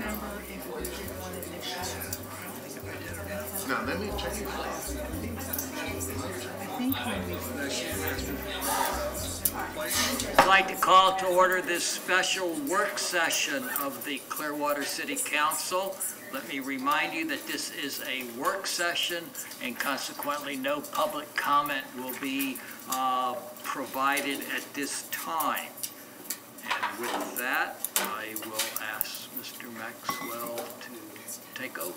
remember if we did one in Michigan. Now, let me check it. I think when we I'd like to call to order this special work session of the Clearwater City Council. Let me remind you that this is a work session, and consequently no public comment will be provided at this time. And with that, I will ask Mr. Maxwell to take over.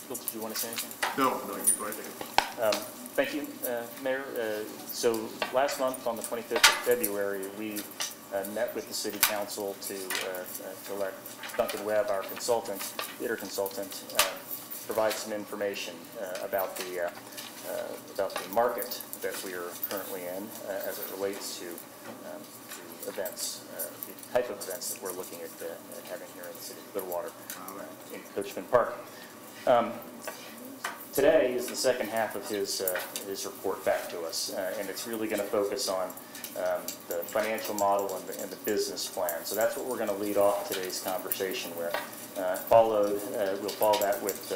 Bill, did you want to say anything? No, you go ahead. Thank you, Mayor. So last month, on the 25th of February, we met with the City Council to let Duncan Webb, our consultant, theater consultant, provide some information about the market that we are currently in as it relates to events, the type of events that we're looking at having here in the city of Clearwater, in Coachman Park. Today is the second half of his report back to us, and it's really going to focus on the financial model and the business plan. So that's what we're going to lead off today's conversation with. We'll follow that with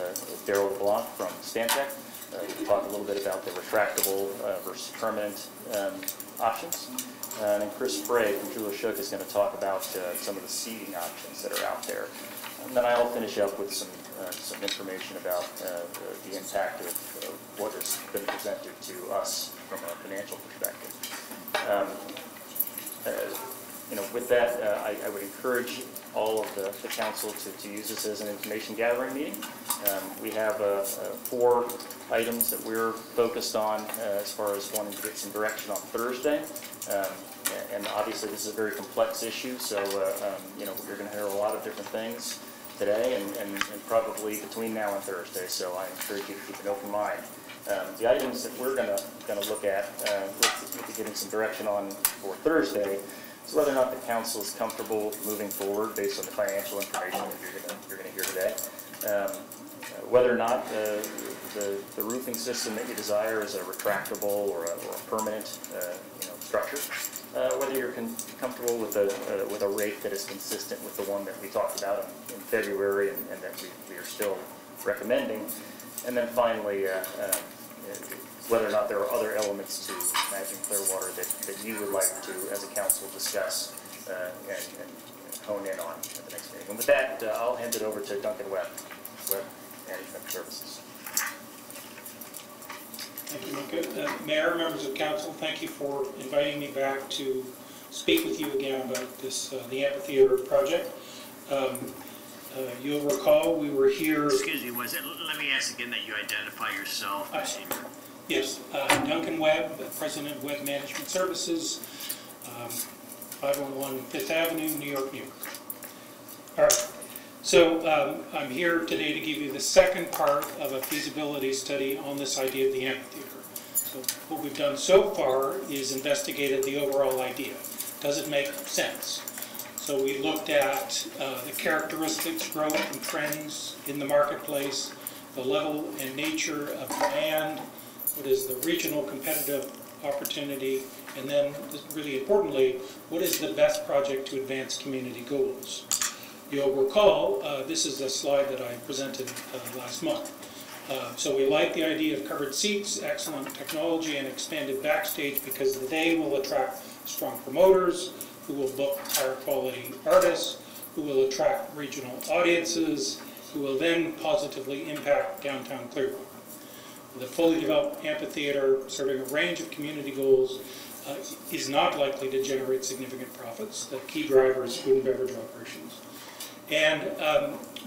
Daryl Blanc from Stantec. We'll talk a little bit about the retractable versus permanent options. And then Chris Sprague from Jules Shook is going to talk about some of the seating options that are out there. And then I'll finish up with some information about the impact of what has been presented to us from a financial perspective. With that, I would encourage all of the council to use this as an information gathering meeting. We have 4 items that we're focused on as far as wanting to get some direction on Thursday. And obviously this is a very complex issue, so you're going to hear a lot of different things today and probably between now and Thursday, so I encourage you to keep an open mind. The items that we're going to look at, with getting some direction on for Thursday, is whether or not the council is comfortable moving forward based on the financial information that you're going to hear today. Whether or not the roofing system that you desire is a retractable or a permanent structure. Whether you're comfortable with a rate that is consistent with the one that we talked about in February and that we are still recommending. And then finally, whether or not there are other elements to Imagine Clearwater that you would like to, as a council, discuss and hone in on at the next meeting. And with that, I'll hand it over to Duncan Webb, Webb Management Services. Thank you, Mika. Mayor, members of council, thank you for inviting me back to speak with you again about this the amphitheater project. You'll recall we were here. Excuse me, let me ask again that you identify yourself. Yes, Duncan Webb, President of Webb Management Services, 501 Fifth Avenue, New York, New York. All right. So I'm here today to give you the second part of a feasibility study on this idea of the amphitheater. So what we've done so far is investigated the overall idea. Does it make sense? So we looked at the characteristics, growth, and trends in the marketplace, the level and nature of demand, what is the regional competitive opportunity, and then, really importantly, what is the best project to advance community goals? You'll recall, this is a slide that I presented last month. So we like the idea of covered seats, excellent technology, and expanded backstage because they will attract strong promoters who will book higher quality artists, who will attract regional audiences, who will then positively impact downtown Clearwater. The fully developed amphitheater serving a range of community goals is not likely to generate significant profits. The key driver is food and beverage operations. And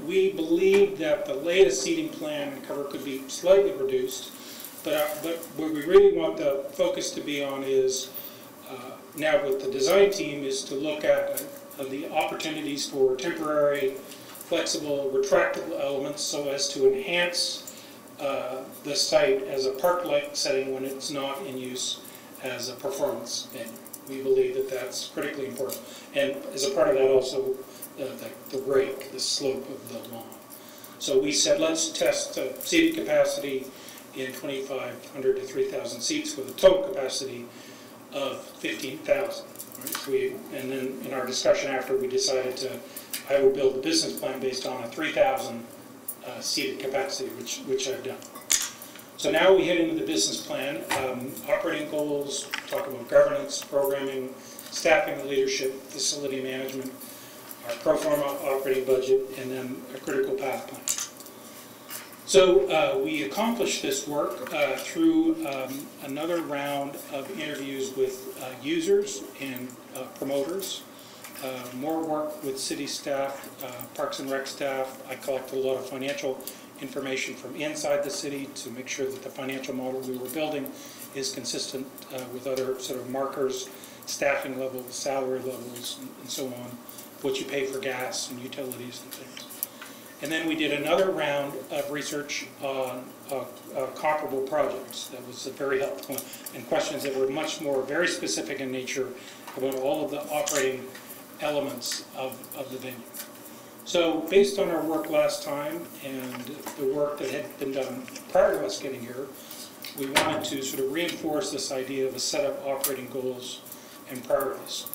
we believe that the latest seating plan and cover could be slightly reduced, but what we really want the focus to be on is, now with the design team, is to look at the opportunities for temporary, flexible, retractable elements so as to enhance the site as a park-like setting when it's not in use as a performance venue. We believe that that's critically important. And as a part of that also, the rake, the slope of the lawn. So we said, let's test seating capacity in 2,500 to 3,000 seats with a total capacity of 15,000. Right? And then in our discussion after, we decided I will build a business plan based on a 3,000 seated capacity, which I've done. So now we head into the business plan, operating goals, talk about governance, programming, staffing, leadership, facility management, our pro forma operating budget, and then a critical path plan. So we accomplished this work through another round of interviews with users and promoters, more work with city staff, Parks and Rec staff. I collected a lot of financial information from inside the city to make sure that the financial model we were building is consistent with other sort of markers, staffing levels, salary levels, and so on, what you pay for gas and utilities and things. And then we did another round of research on comparable projects. That was very helpful, and questions that were much more very specific in nature about all of the operating elements of the venue. So based on our work last time and the work that had been done prior to us getting here, we wanted to sort of reinforce this idea of a set of operating goals and priorities.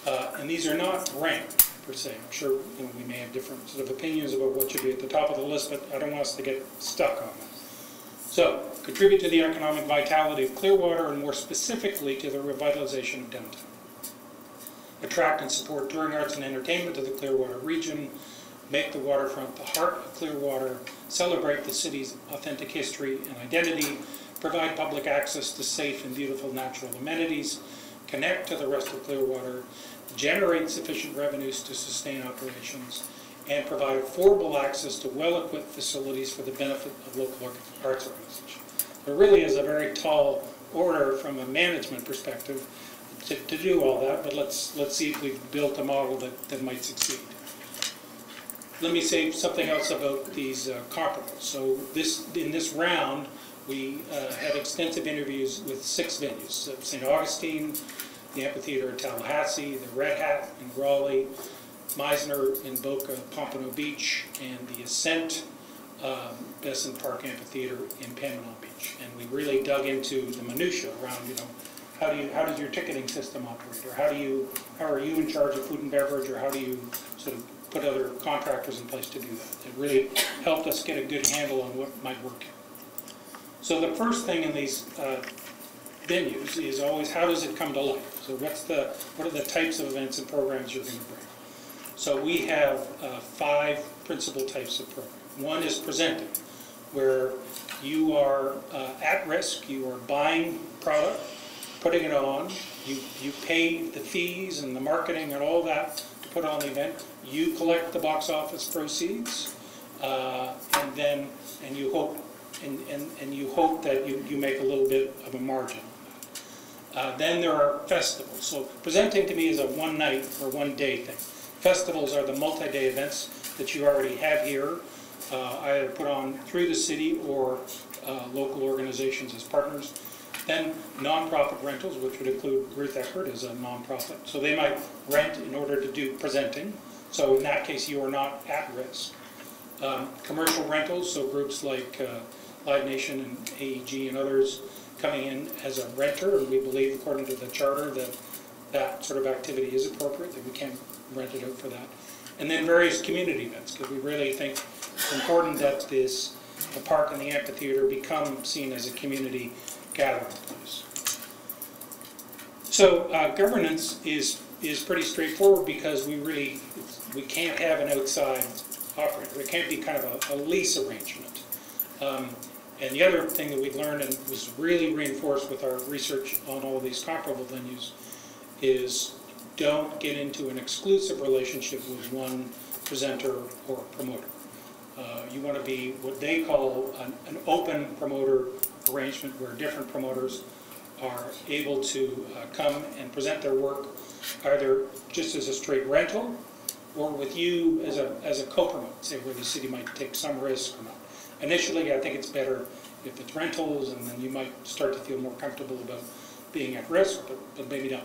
And these are not ranked per se. I'm sure we may have different sort of opinions about what should be at the top of the list, but I don't want us to get stuck on that. So, contribute to the economic vitality of Clearwater, and more specifically to the revitalization of downtown. Attract and support touring arts and entertainment to the Clearwater region, make the waterfront the heart of Clearwater, celebrate the city's authentic history and identity, provide public access to safe and beautiful natural amenities, connect to the rest of Clearwater, generate sufficient revenues to sustain operations, and provide affordable access to well-equipped facilities for the benefit of local arts organizations. There really is a very tall order from a management perspective to do all that, but let's see if we've built a model that might succeed. Let me say something else about these comparables. So in this round, we had extensive interviews with 6 venues: St. Augustine, the Amphitheater in Tallahassee, the Red Hat in Raleigh, Meisner in Boca Pompano Beach, and the Ascent Besson Park Amphitheater in Panama Beach. And we really dug into the minutiae around, how does your ticketing system operate, or how are you in charge of food and beverage, or how do you sort of put other contractors in place to do that? It really helped us get a good handle on what might work. So the first thing in these venues is always, how does it come to life? So what are the types of events and programs you're going to bring? So we have 5 principal types of programs. One is presenting, where you are at risk, you are buying product, putting it on, you pay the fees and the marketing and all that to put on the event, you collect the box office proceeds, and you hope that you make a little bit of a margin. Then there are festivals. So presenting to me is a one night or one day thing. Festivals are the multi-day events that you already have here, either put on through the city or local organizations as partners. Then nonprofit rentals, which would include Ruth Eckert as a nonprofit. So they might rent in order to do presenting. So in that case, you are not at risk. Commercial rentals, so groups like Live Nation and AEG and others coming in as a renter, and we believe, according to the charter, that that sort of activity is appropriate, that we can rent it out for that. And then various community events, because we really think it's important that the park and the amphitheater become seen as a community gathering place. So governance is pretty straightforward, because we can't have an outside operator. There can't be kind of a lease arrangement. And the other thing that we learned, and was really reinforced with our research on all of these comparable venues, is don't get into an exclusive relationship with one presenter or promoter. You want to be what they call an open promoter arrangement, where different promoters are able to come and present their work either just as a straight rental or with you as a co-promote, say, where the city might take some risk or not. Initially, I think it's better if it's rentals, and then you might start to feel more comfortable about being at risk, but maybe not.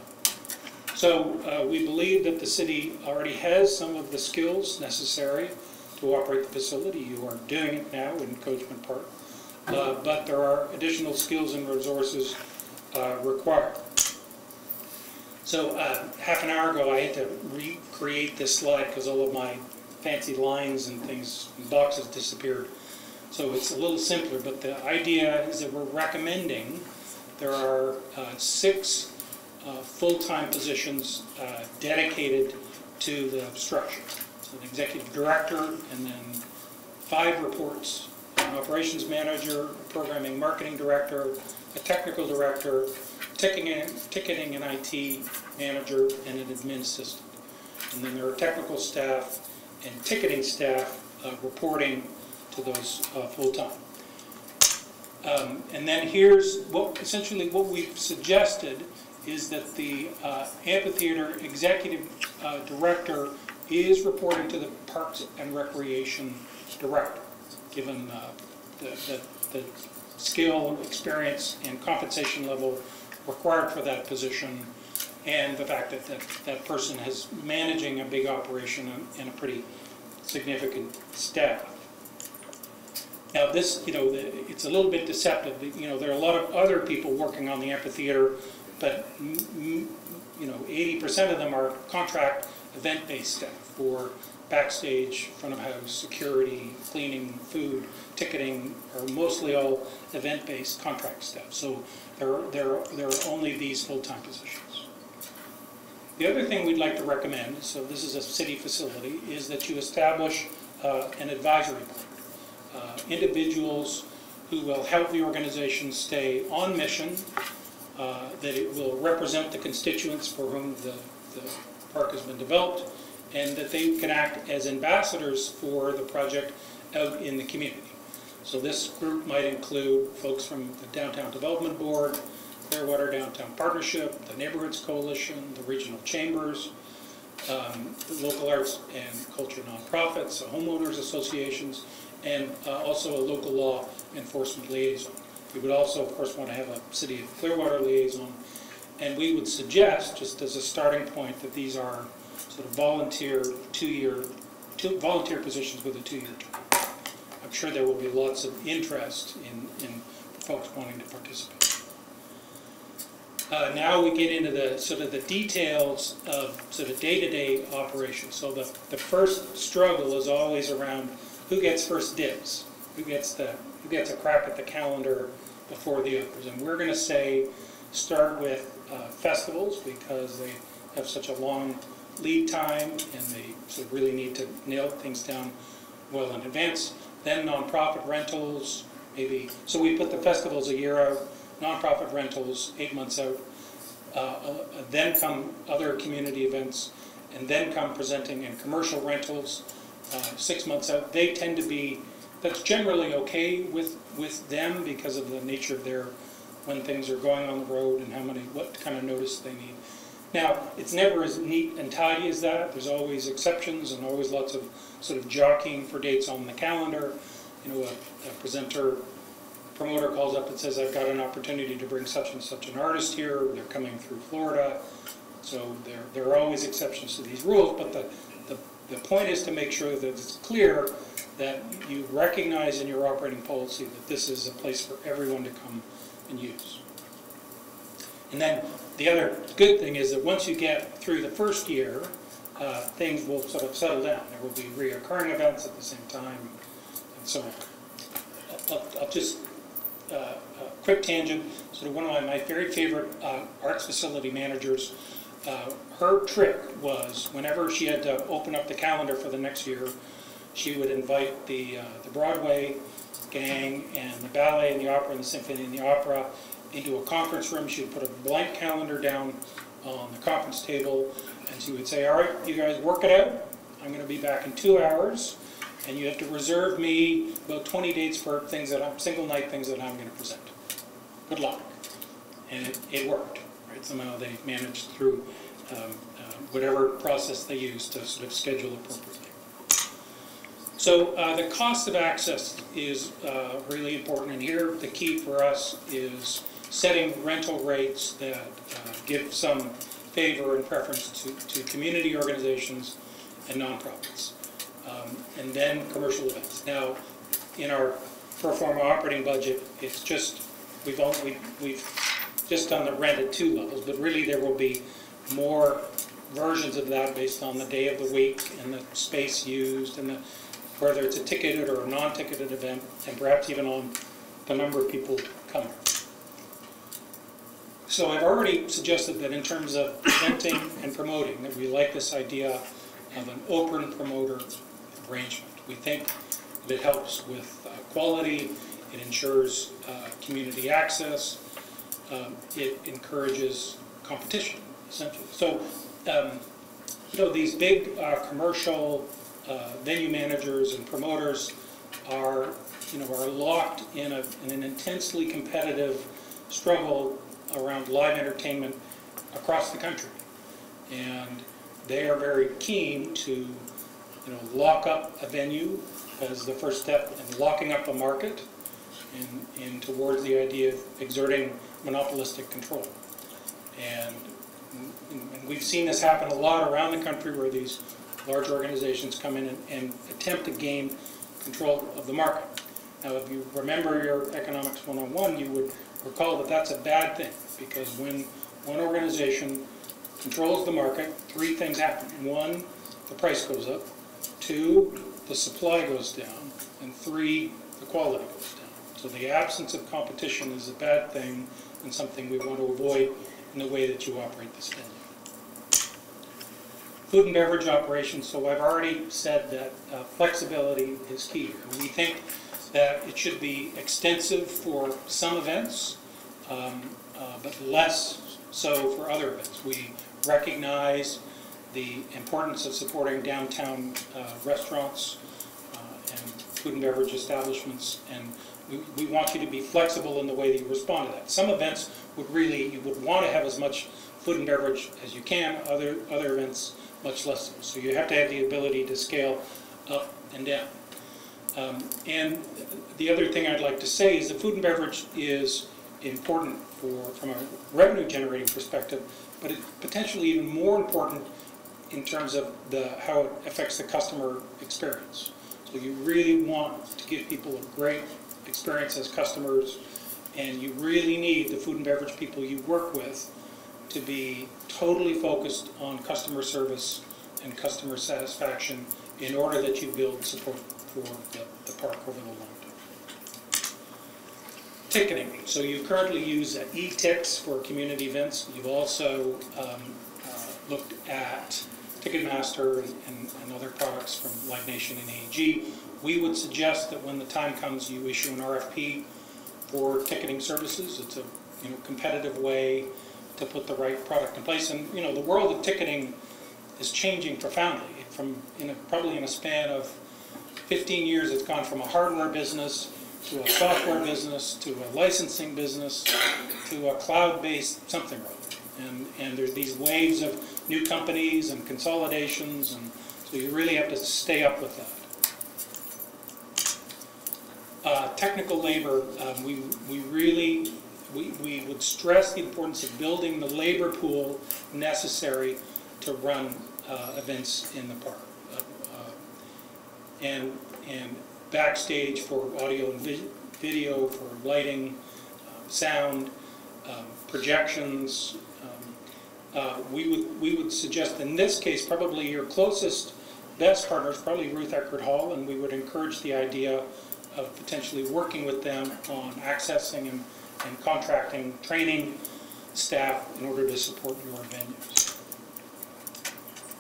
So we believe that the city already has some of the skills necessary to operate the facility. You are doing it now in Coachman Park, but there are additional skills and resources required. So half an hour ago, I had to recreate this slide because all of my fancy lines and things, and boxes disappeared. So it's a little simpler, but the idea is that we're recommending there are 6 full-time positions dedicated to the structure. So an executive director, and then 5 reports: an operations manager, a programming marketing director, a technical director, ticketing and IT manager, and an admin assistant. And then there are technical staff and ticketing staff reporting to those full-time. And then here's essentially what we've suggested is that the amphitheater executive director is reporting to the Parks and Recreation director, given the skill, experience, and compensation level required for that position, and the fact that that person is managing a big operation and a pretty significant staff. Now this, it's a little bit deceptive. There are a lot of other people working on the amphitheater, but 80% of them are contract event-based staff for backstage, front of house, security, cleaning, food, ticketing, are mostly all event-based contract staff. So there are only these full-time positions. The other thing we'd like to recommend, so this is a city facility, is that you establish an advisory board. Individuals who will help the organization stay on mission, that it will represent the constituents for whom the park has been developed, and that they can act as ambassadors for the project out in the community. So this group might include folks from the Downtown Development Board, Clearwater Downtown Partnership, the Neighborhoods Coalition, the regional chambers, the local arts and culture nonprofits, the homeowners associations, and also a local law enforcement liaison. We would also, of course, want to have a City of Clearwater liaison, and we would suggest, just as a starting point, that these are sort of volunteer volunteer positions with a 2-year term. I'm sure there will be lots of interest in folks wanting to participate. Now we get into the sort of the details of sort of day-to-day operations. So the first struggle is always around who gets first dibs, who gets a crack at the calendar before the others. And we're going to say start with festivals, because they have such a long lead time and they sort of really need to nail things down well in advance. Then nonprofit rentals, maybe. So we put the festivals a year out, nonprofit rentals 8 months out. Then come other community events, and then come presenting and commercial rentals 6 months out. They tend to be, that's generally okay with them because of the nature of when things are going on the road and what kind of notice they need. Now, it's never as neat and tidy as that. There's always exceptions and always lots of sort of jockeying for dates on the calendar. A promoter calls up and says, I've got an opportunity to bring such and such an artist here. They're coming through Florida. So there are always exceptions to these rules, but the point is to make sure that it's clear that you recognize in your operating policy that this is a place for everyone to come and use. And then the other good thing is that once you get through the first year, things will sort of settle down. There will be reoccurring events at the same time, and so on. I'll just, a quick tangent, sort of one of my very favorite arts facility managers, her trick was whenever she had to open up the calendar for the next year, she would invite the Broadway gang and the ballet and the opera and the symphony and the opera into a conference room. She would put a blank calendar down on the conference table, and she would say, all right, you guys work it out. I'm going to be back in 2 hours, and you have to reserve me about 20 dates for single night things that I'm going to present. Good luck. And it worked. Right? Somehow they managed through whatever process they used to sort of schedule appropriately. So the cost of access is really important, and here the key for us is setting rental rates that give some favor and preference to community organizations and nonprofits, and then commercial events. Now, in our pro forma operating budget, it's just we've just done the rent at 2 levels, but really there will be more versions of that based on the day of the week and the space used and whether it's a ticketed or a non-ticketed event, and perhaps even on the number of people coming. So I've already suggested that in terms of presenting and promoting, that we like this idea of an open promoter arrangement. We think that it helps with quality, it ensures community access, it encourages competition, essentially. So, these big commercial venue managers and promoters are locked in an intensely competitive struggle around live entertainment across the country, and they are very keen to lock up a venue as the first step in locking up a market and towards the idea of exerting monopolistic control. And we've seen this happen a lot around the country where these large organizations come in and attempt to gain control of the market. Now, if you remember your Economics 101, you would recall that that's a bad thing, because when one organization controls the market, three things happen. One, the price goes up. Two, the supply goes down. And three, the quality goes down. So the absence of competition is a bad thing and something we want to avoid in the way that you operate this venue. Food and beverage operations, so I've already said that flexibility is key. We think that it should be extensive for some events, but less so for other events. We recognize the importance of supporting downtown restaurants and food and beverage establishments, and we want you to be flexible in the way that you respond to that. Some events you would want to have as much food and beverage as you can, other events much less so. So you have to have the ability to scale up and down. And the other thing I'd like to say is that food and beverage is important from a revenue generating perspective, but it's potentially even more important in terms of how it affects the customer experience. So you really want to give people a great experience as customers, and you really need the food and beverage people you work with to be totally focused on customer service and customer satisfaction in order that you build support for the park over the long term. Ticketing. So you currently use e-ticks for community events. You've also looked at Ticketmaster and other products from Live Nation and AEG. We would suggest that when the time comes, you issue an RFP for ticketing services. It's a competitive way to put the right product in place. And the world of ticketing is changing profoundly. Probably in a span of 15 years, it's gone from a hardware business to a software business to a licensing business to a cloud-based something or other. And there's these waves of new companies and consolidations, and so you really have to stay up with that. Technical labor, we would stress the importance of building the labor pool necessary to run events in the park. And backstage for audio and video, for lighting, sound, projections. We would suggest in this case probably your closest, best partner is probably Ruth Eckerd Hall, and we would encourage the idea of potentially working with them on accessing and contracting, training staff in order to support your venues.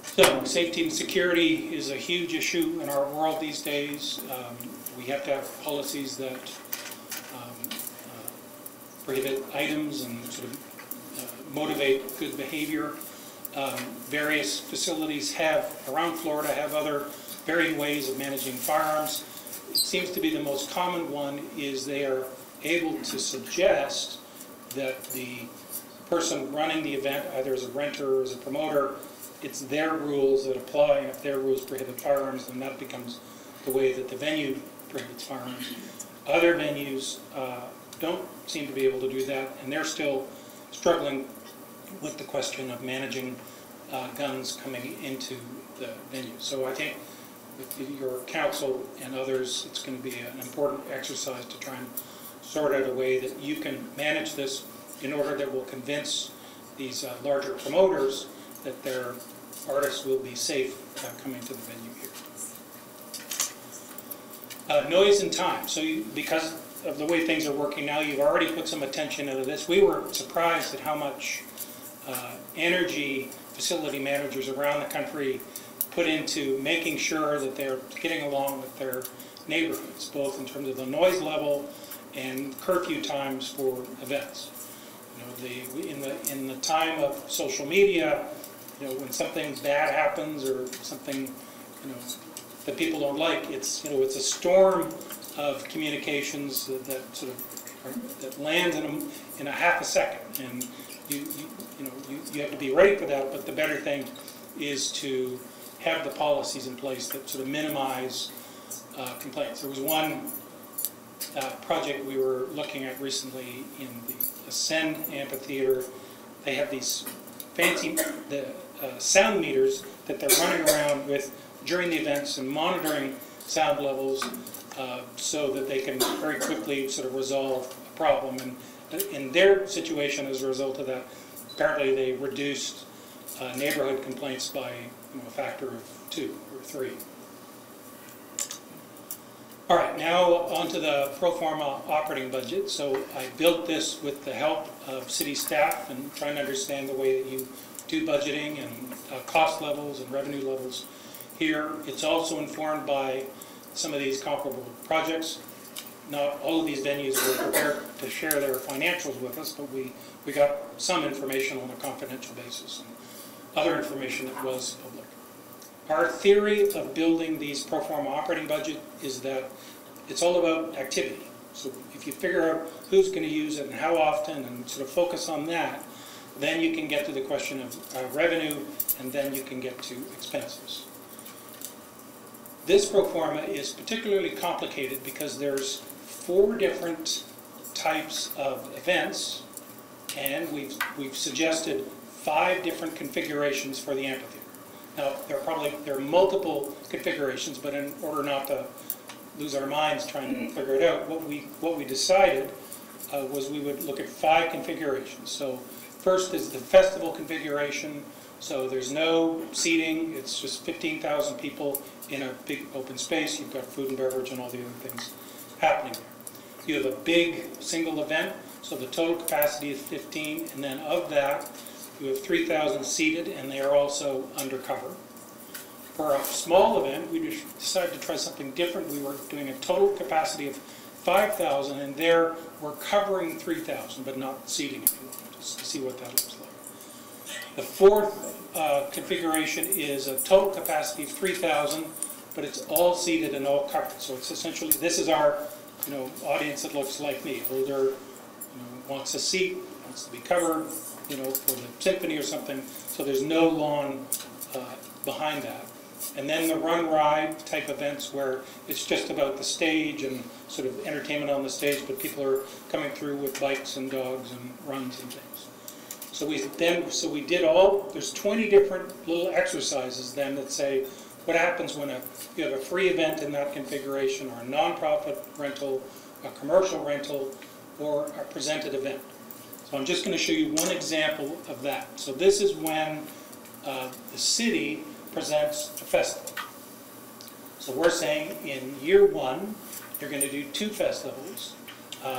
So safety and security is a huge issue in our world these days. We have to have policies that prohibit items and sort of motivate good behavior. Various facilities around Florida have other varying ways of managing firearms. It seems to be the most common one is they are able to suggest that the person running the event, either as a renter or as a promoter, it's their rules that apply, and if their rules prohibit firearms, then that becomes the way that the venue prohibits firearms. Other venues don't seem to be able to do that, and they're still struggling with the question of managing guns coming into the venue. So I think with your council and others, it's going to be an important exercise to try and sort out a way that you can manage this in order that will convince these larger promoters that their artists will be safe coming to the venue here. Noise and time. So because of the way things are working now, you've already put some attention into this. We were surprised at how much energy facility managers around the country put into making sure that they're getting along with their neighborhoods, both in terms of the noise level and curfew times for events. You know, in the time of social media, you know, when something bad happens or something, you know, that people don't like, it's, you know, it's a storm of communications that sort of that lands in a half a second, and you have to be ready for that. But the better thing is to have the policies in place that sort of minimize complaints. There was one project we were looking at recently in the Ascend Amphitheater. They have these fancy sound meters that they're running around with during the events and monitoring sound levels so that they can very quickly sort of resolve a problem. And in their situation, as a result of that, apparently they reduced neighborhood complaints by a factor of 2 or 3. All right, now onto the pro forma operating budget. So I built this with the help of city staff and trying to understand the way that you do budgeting and cost levels and revenue levels here. It's also informed by some of these comparable projects. Not all of these venues were prepared to share their financials with us, but we got some information on a confidential basis and other information that was public. Our theory of building these pro forma operating budget is that it's all about activity. So if you figure out who's going to use it and how often and sort of focus on that, then you can get to the question of revenue, and then you can get to expenses. This pro forma is particularly complicated because there's 4 different types of events, and we've suggested 5 different configurations for the amphitheater. Now, there are multiple configurations, but in order not to lose our minds trying to figure it out, what we decided was we would look at 5 configurations. So first is the festival configuration. So there's no seating. It's just 15,000 people in a big open space. You've got food and beverage and all the other things happening there. You have a big single event. So the total capacity is 15, and then of that, you have 3,000 seated, and they are also undercover. For a small event, we decided to try something different. We were doing a total capacity of 5,000, and there we're covering 3,000, but not seating it, just to see what that looks like. The 4th configuration is a total capacity of 3,000, but it's all seated and all covered. So it's essentially, this is our audience that looks like me. Older, wants a seat, wants to be covered, for the symphony or something, so there's no lawn behind that. And then the run ride type events where it's just about the stage and sort of entertainment on the stage, but people are coming through with bikes and dogs and runs and things. So we did all, there's 20 different little exercises then that say what happens when you have a free event in that configuration, or a nonprofit rental, a commercial rental, or a presented event. So I'm just going to show you one example of that. So this is when the city presents a festival. So we're saying in year 1, you're going to do 2 festivals.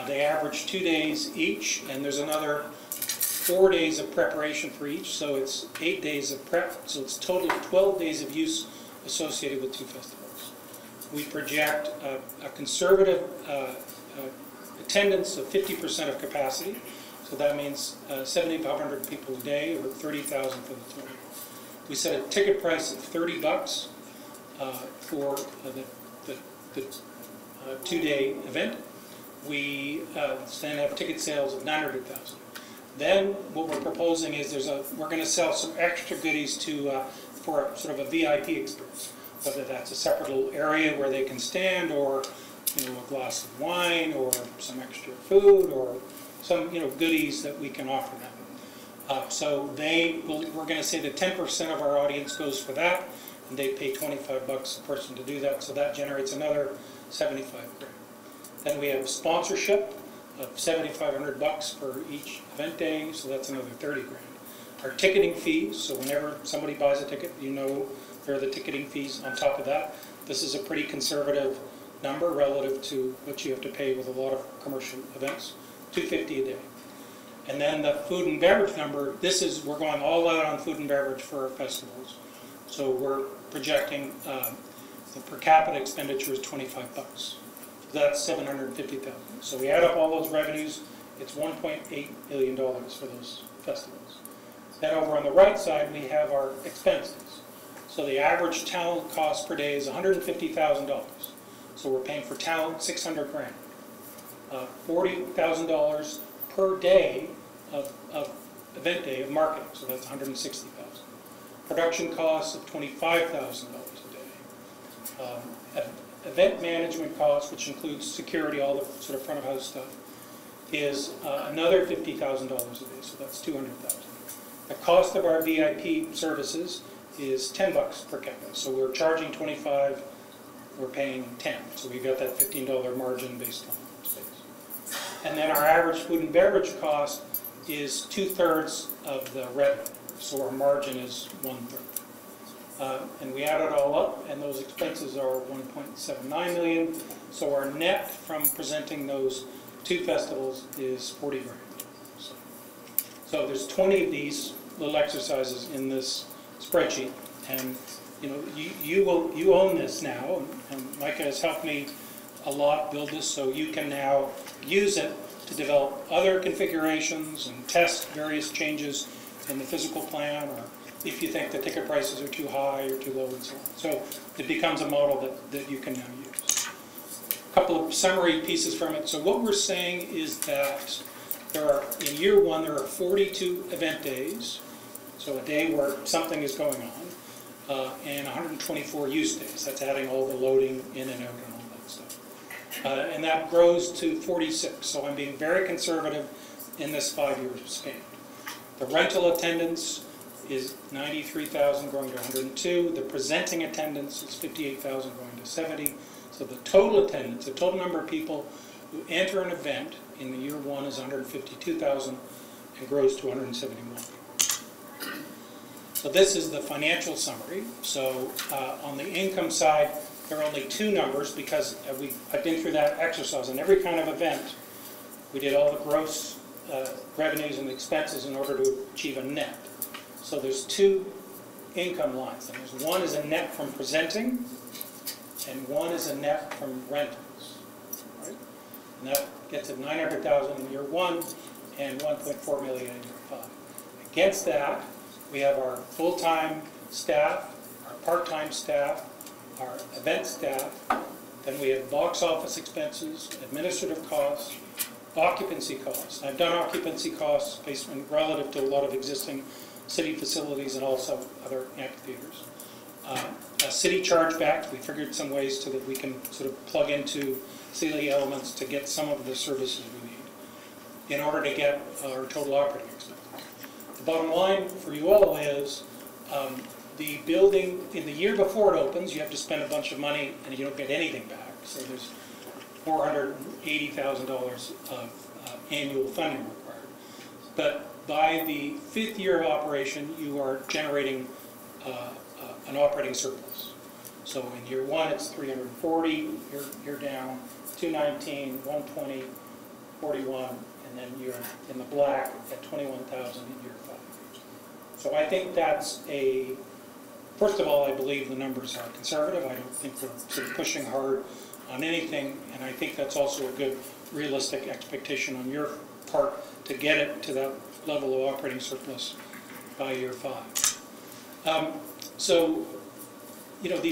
They average 2 days each, and there's another 4 days of preparation for each, so it's 8 days of prep. So it's total of 12 days of use associated with 2 festivals. We project a conservative attendance of 50% of capacity. So that means 7,500 people a day, or 30,000 for the total. We set a ticket price of $30 for the 2-day event. We then have ticket sales of 900,000. Then what we're proposing is we're going to sell some extra goodies for sort of a VIP experience, whether that's a separate little area where they can stand, or a glass of wine, or some extra food, or some goodies that we can offer them. So we're going to say that 10% of our audience goes for that, and they pay $25 a person to do that. So that generates another $75,000. Then we have sponsorship of $7,500 for each event day, so that's another $30,000. our ticketing fees. So whenever somebody buys a ticket, you know there are the ticketing fees on top of that. This is a pretty conservative number relative to what you have to pay with a lot of commercial events, $250 a day. And then the food and beverage number, we're going all out on food and beverage for our festivals. So we're projecting the per capita expenditure is $25. So that's $750,000. So we add up all those revenues, it's $1.8 million for those festivals. Then over on the right side, we have our expenses. So the average talent cost per day is $150,000. So we're paying for talent $600 grand. $40,000 per day of event day of marketing, so that's $160,000. Production costs of $25,000 a day. Event management costs, which includes security, all the sort of front of house stuff, is another $50,000 a day, so that's $200,000. The cost of our VIP services is $10 per capita, so we're charging 25, we're paying 10, so we've got that $15 margin based on space. And then our average food and beverage cost is 2/3 of the revenue, so our margin is 1/3. And we add it all up, and those expenses are $1.79 million, so our net from presenting those two festivals is 40 grand. So there's 20 of these little exercises in this spreadsheet, and you know you own this now, and Micah has helped me a lot build this, so you can now use it to develop other configurations and test various changes in the physical plan, or if you think the ticket prices are too high or too low and so on. So it becomes a model that you can now use. A couple of summary pieces from it. So what we're saying is that in year one, there are 42 event days, so a day where something is going on, and 124 use days. That's adding all the loading in and out and all that stuff. And that grows to 46, so I'm being very conservative in this 5-year span. The rental attendance is 93,000 going to 102. The presenting attendance is 58,000 going to 70. So the total attendance, the total number of people who enter an event in the year one is 152,000 and grows to 171. So this is the financial summary. So on the income side, there are only two numbers because I've been through that exercise. In every kind of event, we did all the gross revenues and expenses in order to achieve a net. So there's two income lines. And there's one is a net from presenting, and one is a net from rentals. Right? And that gets at 900,000 in year one and 1.4 million in year 5. Against that, we have our full-time staff, our part-time staff, our event staff, then we have box office expenses, administrative costs, occupancy costs. I've done occupancy costs based on relative to a lot of existing city facilities and also other amphitheaters. A city chargeback, we figured some ways so that we can sort of plug into city elements to get some of the services we need in order to get our total operating expenses. The bottom line for you all is the building, in the year before it opens, you have to spend a bunch of money and you don't get anything back. So there's $480,000 of annual funding required. But by the 5th year of operation, you are generating an operating surplus. So in year one, it's 340, you're down 219, 120, 41, and then you're in the black at 21,000 in year 5. So I think that's first of all, I believe the numbers are conservative. I don't think we're sort of pushing hard on anything, and I think that's also a good realistic expectation on your part to get it to that level of operating surplus by year 5. So, you know,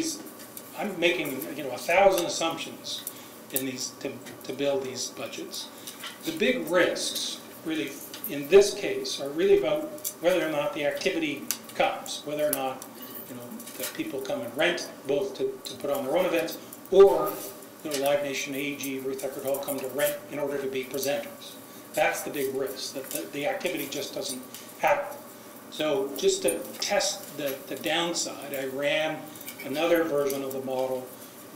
I'm making 1,000 assumptions in these to build these budgets. The big risks, really, in this case, are really about whether or not the activity comes, whether or not that people come and rent both to put on their own events, or Live Nation, AEG, Ruth Eckerd Hall come to rent in order to be presenters. That's the big risk, that the activity just doesn't happen. So just to test the downside, I ran another version of the model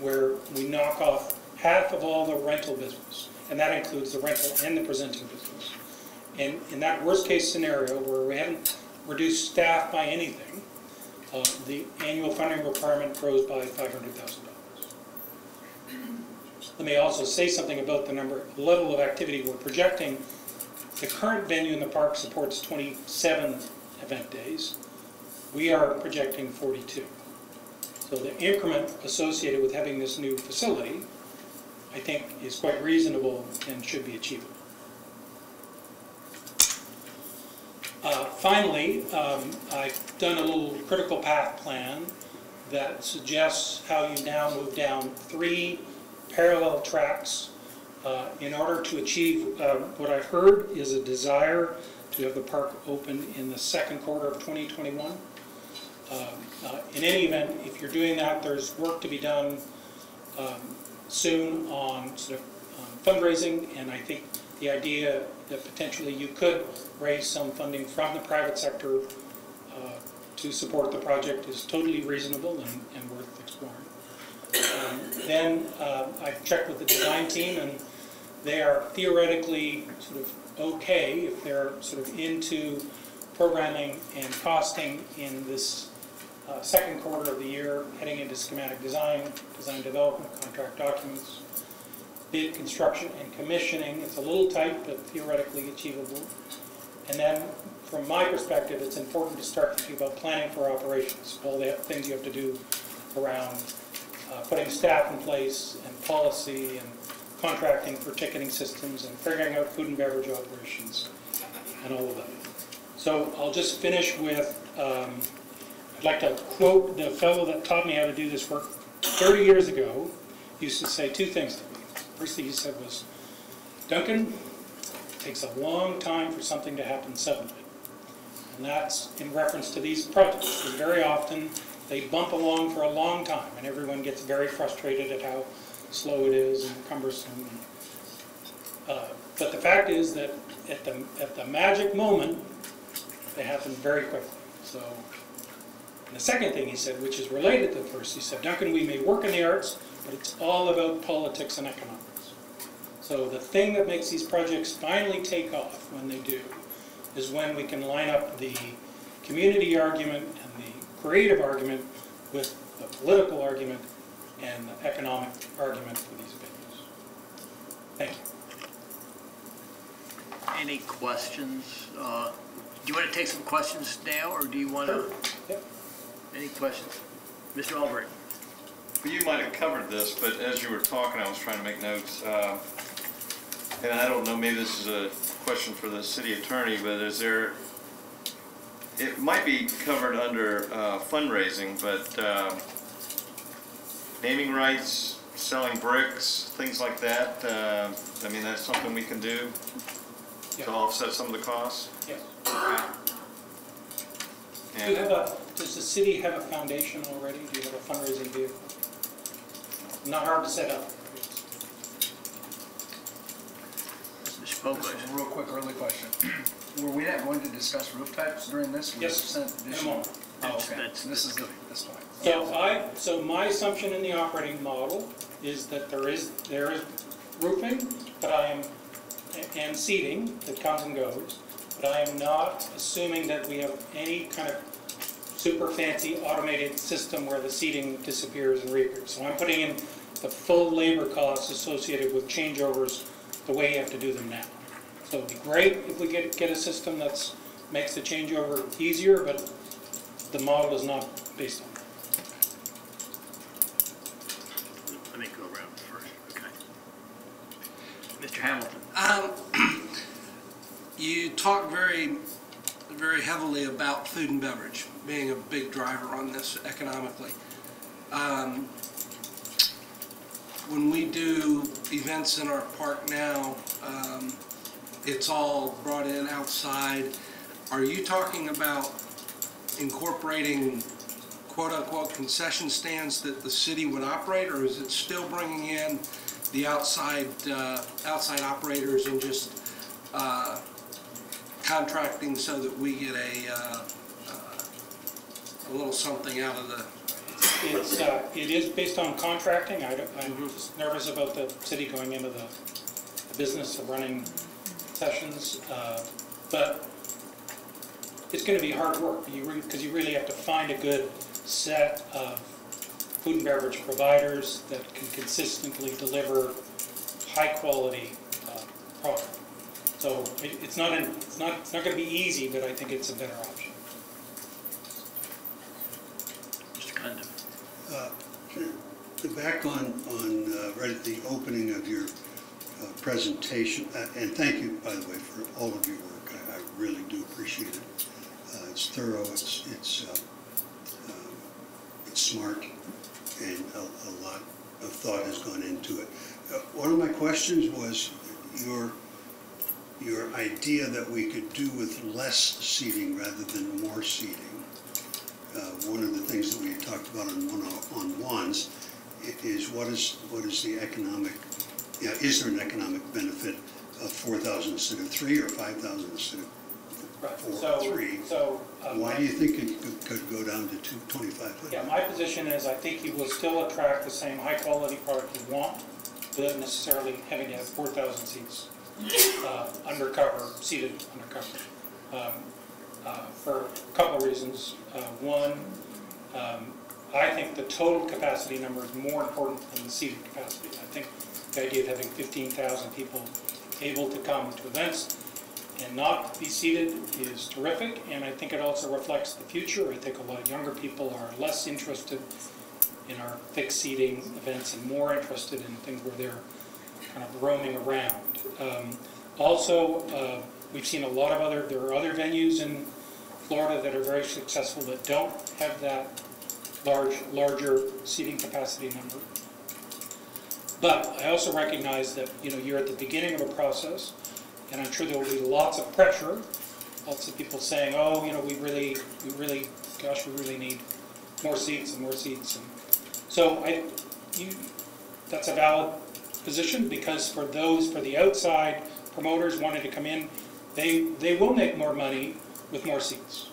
where we knock off half of all the rental business, and that includes the rental and the presenting business. And in that worst case scenario where reduce staff by anything, the annual funding requirement grows by $500,000. Let me also say something about the level of activity we're projecting. The current venue in the park supports 27 event days. We are projecting 42. So the increment associated with having this new facility, I think, is quite reasonable and should be achievable. Finally, I've done a little critical path plan that suggests how you now move down 3 parallel tracks in order to achieve what I've heard is a desire to have the park open in the second quarter of 2021. In any event, if you're doing that, there's work to be done soon on sort of fundraising, and I think the idea that potentially you could raise some funding from the private sector to support the project is totally reasonable and worth exploring. Then I've checked with the design team, and they are theoretically sort of okay if they're sort of into programming and costing in this second quarter of the year, heading into schematic design, design development, contract documents, bid construction and commissioning. It's a little tight, but theoretically achievable. And then, from my perspective, it's important to start thinking about planning for operations, all the things you have to do around putting staff in place and policy and contracting for ticketing systems and figuring out food and beverage operations and all of that. So I'll just finish with, I'd like to quote the fellow that taught me how to do this work 30 years ago. He used to say 2 things to me. First thing he said was, Duncan, it takes a long time for something to happen suddenly. And that's in reference to these projects, because very often they bump along for a long time and everyone gets very frustrated at how slow it is and cumbersome. But the fact is that at the magic moment, they happen very quickly. So, and the second thing he said, which is related to the first, he said, Duncan, we may work in the arts, but it's all about politics and economics. So the thing that makes these projects finally take off when they do is when we can line up the community argument and the creative argument with the political argument and the economic argument for these venues. Thank you. Any questions? Do you want to take some questions now, or do you want to? Yep. Any questions? Mr. Albright. Well, you might have covered this, but as you were talking, I was trying to make notes. And I don't know, maybe this is a question for the city attorney, but is there, it might be covered under fundraising, but naming rights, selling bricks, things like that, I mean, that's something we can do to offset some of the costs? Yes. Okay. And Does the city have a foundation already? Do you have a fundraising vehicle? Not hard to set up. Mr. Pope. Just a real quick early question. Were we not going to discuss roof types during this? Yes. In a moment. Oh, okay. That's This is this one. So my assumption in the operating model is that there is roofing, but and seating that comes and goes, but I am not assuming that we have any kind of super fancy automated system where the seating disappears and reappears. So I'm putting in the full labor costs associated with changeovers the way you have to do them now. So it'd be great if we get a system that makes the changeover easier, but the model is not based on that. Let me go around first. Okay. Mr. Hamilton. You talk very heavily about food and beverage being a big driver on this economically. When we do events in our park now, it's all brought in outside. Are you talking about incorporating quote-unquote concession stands that the city would operate, or is it still bringing in the outside operators and just contracting so that we get a little something out of the... It is based on contracting. I'm just nervous about the city going into the business of running sessions, but it's going to be hard work, because you really have to find a good set of food and beverage providers that can consistently deliver high-quality product. So it's not going to be easy, but I think it's a better option. Mr. Condon. Back on right at the opening of your presentation, and thank you, by the way, for all of your work. I really do appreciate it. It's thorough, it's smart, and a lot of thought has gone into it. One of my questions was your idea that we could do with less seating rather than more seating. One of the things that we talked about on one-on-ones is what is the economic, is there an economic benefit of 4,000 instead of 3 or 5,000 instead of 4 or 3? Why do you think it could go down to 2,500? Yeah, my position is I think you will still attract the same high-quality product you want without necessarily having to have 4,000 seats seated undercover. For a couple of reasons. One, I think the total capacity number is more important than the seating capacity. I think the idea of having 15,000 people able to come to events and not be seated is terrific, and I think it also reflects the future. I think a lot of younger people are less interested in our fixed seating events and more interested in things where they're kind of roaming around. We've seen a lot of there are other venues in Florida that are very successful that don't have that larger seating capacity number. But I also recognize that you're at the beginning of a process, and I'm sure there will be lots of pressure, lots of people saying, "Oh, we really need more seats and more seats." And so that's a valid position, because for the outside promoters wanting to come in, they will make more money with more seats.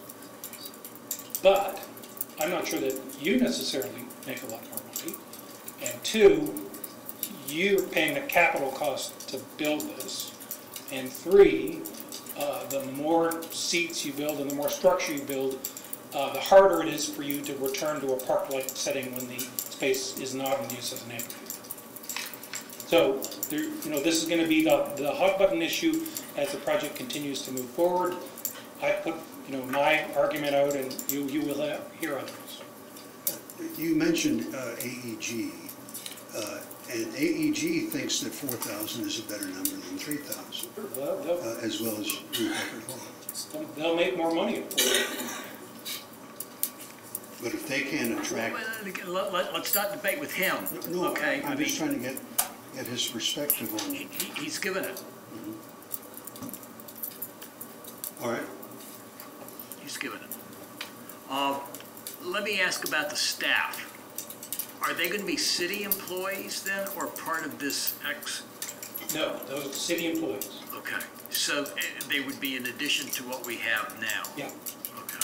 But I'm not sure that you necessarily make a lot more money. And two, you're paying the capital cost to build this. And three, the more seats you build and the more structure you build, the harder it is for you to return to a park-like setting when the space is not in use as an amphitheater. So, this is going to be the hot button issue as the project continues to move forward. I put my argument out, and you will hear others. You mentioned AEG, and AEG thinks that 4,000 is a better number than 3,000, as well as New Bedford Hall. They'll make more money at 4,000. But if they can't attract... Let's not debate with him. No, okay? I'm just trying to get his perspective on it. He's given it. Mm-hmm. All right. He's given it. Let me ask about the staff. Are they going to be city employees then, or part of this No, those are city employees. Okay, so they would be in addition to what we have now? Yeah. Okay.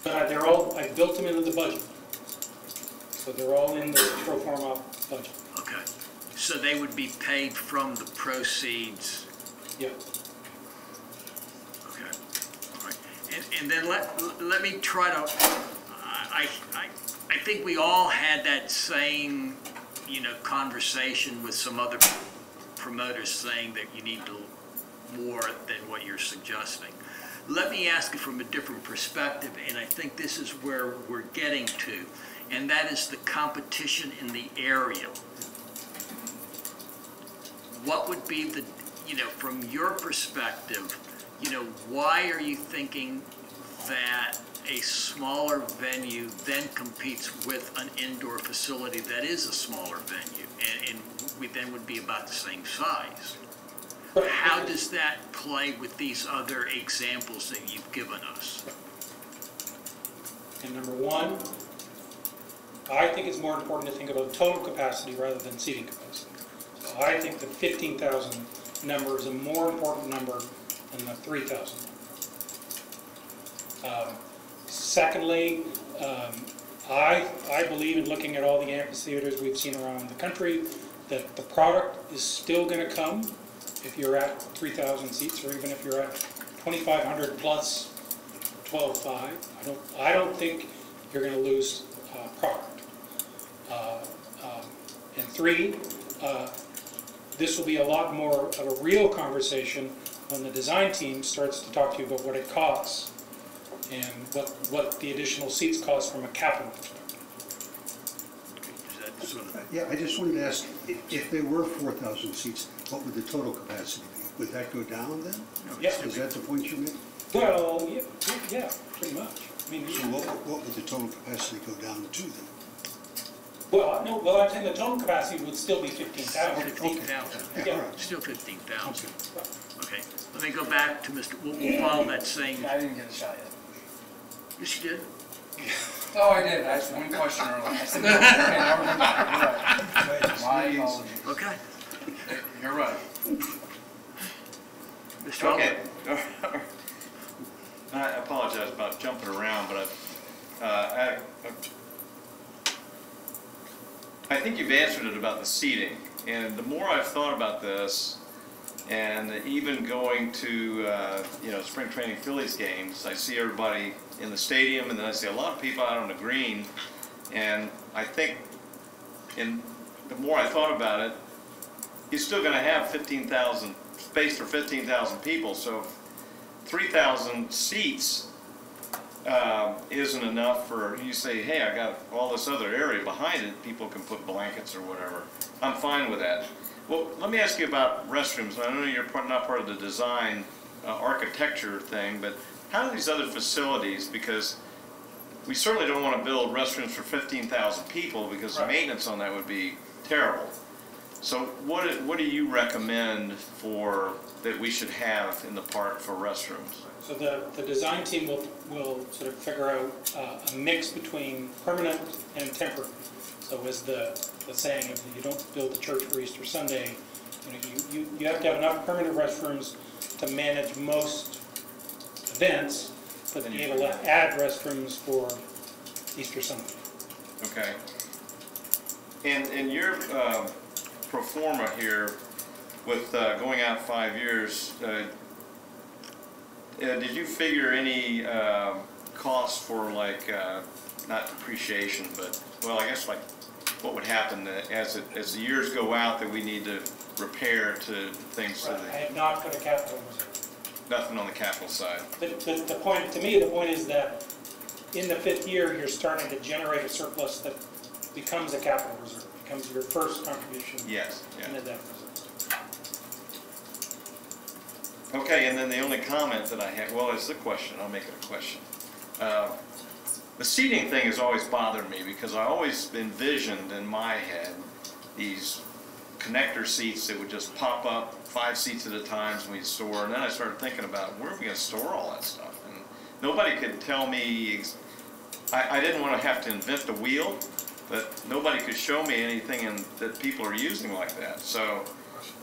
But I built them into the budget. So they're all in the pro forma budget. Okay, so they would be paid from the proceeds? Yeah. Okay, all right. And then let me try to, I think we all had that same, conversation with some other promoters saying that you need more than what you're suggesting. Let me ask it from a different perspective, and I think this is where we're getting to, and that is the competition in the area. What would be the, from your perspective, why are you thinking that a smaller venue then competes with an indoor facility that is a smaller venue, and we then would be about the same size? How does that play with these other examples that you've given us? And number one, I think it's more important to think about total capacity rather than seating capacity. So I think the 15,000 number is a more important number than the 3,000. Secondly, I believe in looking at all the amphitheaters we've seen around the country that the product is still going to come if you're at 3,000 seats, or even if you're at 2,500 plus 12.5. I don't think you're going to lose product. And 3, this will be a lot more of a real conversation when the design team starts to talk to you about what it costs and what the additional seats cost from a capital perspective. Yeah, I just wanted to ask, if there were 4,000 seats, what would the total capacity be? Would that go down then? Yeah. Is that the point you made? Well, yeah, pretty much. I mean, So what would the total capacity go down to then? well, I'm saying the total capacity would still be 15,000. 15,000. Yeah, Yeah. all right. Still 15,000. Okay, let me go back to Mr., we'll follow that same, I didn't get a shot yet. yes, you did? Oh, I did. I asked one question earlier. I said, no, okay, I remember. You're right. My apologies. Okay. You're right. Mr. Okay. Oliver? I apologize about jumping around, but I think you've answered it about the seating. And the more I've thought about this, and even going to spring training Phillies games, I see everybody in the stadium, and then I see a lot of people out on the green. And I think, the more I thought about it, you're still going to have 15,000 space for 15,000 people. So 3,000 seats isn't enough for, you say, hey, I got all this other area behind it, people can put blankets or whatever. I'm fine with that. Well, let me ask you about restrooms. I know you're not part of the design architecture thing, but how do these other facilities, because we certainly don't want to build restrooms for 15,000 people because the maintenance on that would be terrible. So what do you recommend that we should have in the park for restrooms? So the design team will sort of figure out a mix between permanent and temporary. So as the saying, if you don't build the church for Easter Sunday, you have to have enough permanent restrooms to manage most events, but be able to add restrooms for Easter Sunday. Okay. And your pro forma here with going out 5 years, did you figure any costs for not depreciation, but, well, I guess what would happen as the years go out that we need to repair to things? Right. I have not put a capital reserve. Nothing on the capital side. The point, to me, the point is that in the 5th year, you're starting to generate a surplus that becomes a capital reserve, becomes your first contribution Yes. Yeah. in the debt reserve. Okay, and then the only comment that I have, well, it's the question. I'll make it a question. The seating thing has always bothered me because I always envisioned in my head these connector seats that would just pop up 5 seats at a time when we store, and then I started thinking about where are we going to store all that stuff, and nobody could tell me. I didn't want to have to invent the wheel, but nobody could show me anything that people are using like that. So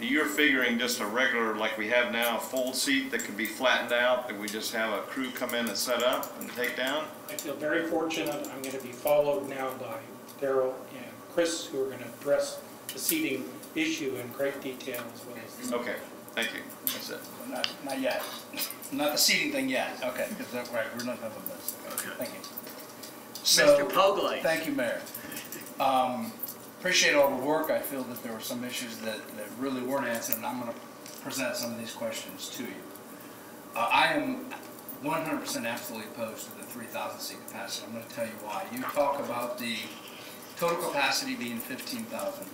you're figuring just a regular, like we have now, a fold seat that can be flattened out, that we just have a crew come in and set up and take down? I feel very fortunate. I'm going to be followed now by Daryl and Chris, who are going to address the seating issue in great detail as well as. Okay, thank you. That's it. Not yet. Not the seating thing yet. Okay, because right, we're not done with this. Okay, thank you. Mr. Pogley. Thank you, Mayor. Appreciate all the work. I feel that there were some issues that really weren't answered, and I'm going to present some of these questions to you. I am 100% absolutely opposed to the 3,000 seat capacity. I'm going to tell you why. You talk about the total capacity being 15,000,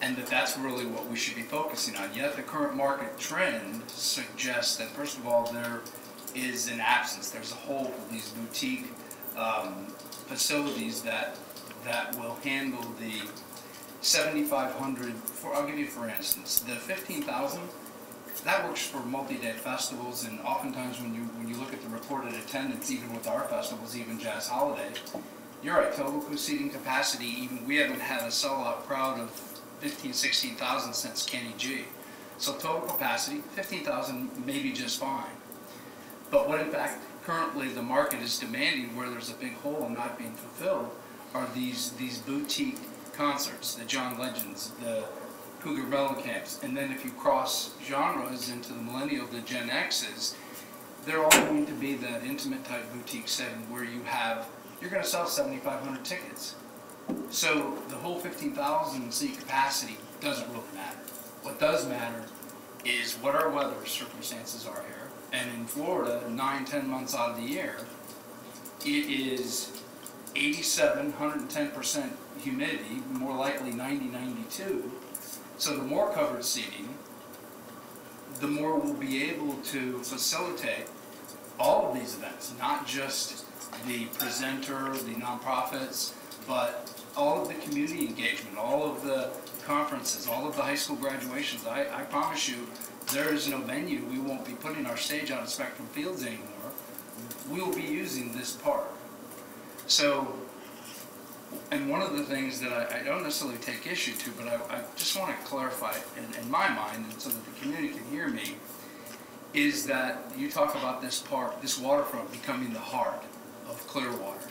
and that's really what we should be focusing on. Yet the current market trend suggests that, first of all, there is an absence. There's a hole for these boutique facilities that will handle the 7,500. I'll give you, for instance, the 15,000. That works for multi-day festivals, and oftentimes when you look at the reported attendance, even with our festivals, even Jazz Holiday, you're right. Total seating capacity. Even we haven't had a sellout crowd of 15,000, 16,000 since Kenny G. So total capacity, 15,000 may be just fine. But what in fact currently the market is demanding, where there's a big hole and not being fulfilled, are these boutique concerts, the John Legends, the Cougar Mellencamps, and then if you cross genres into the millennial, the Gen X's, they're all going to be that intimate type boutique setting where you're going to sell 7,500 tickets. So the whole 15,000 seat capacity doesn't really matter. What does matter is what our weather circumstances are here. And in Florida, 9-10 months out of the year, it is 87, 110% humidity, more likely 90, 92. So the more covered seating, the more we'll be able to facilitate all of these events, not just the presenter, the nonprofits, but all of the community engagement, all of the conferences, all of the high school graduations. I promise you, there is no venue. We won't be putting our stage out at Spectrum Fields anymore. We will be using this park. So, and one of the things that I don't necessarily take issue to, but I just want to clarify in my mind, and so that the community can hear me, is that you talk about this park, this waterfront becoming the heart of Clearwater.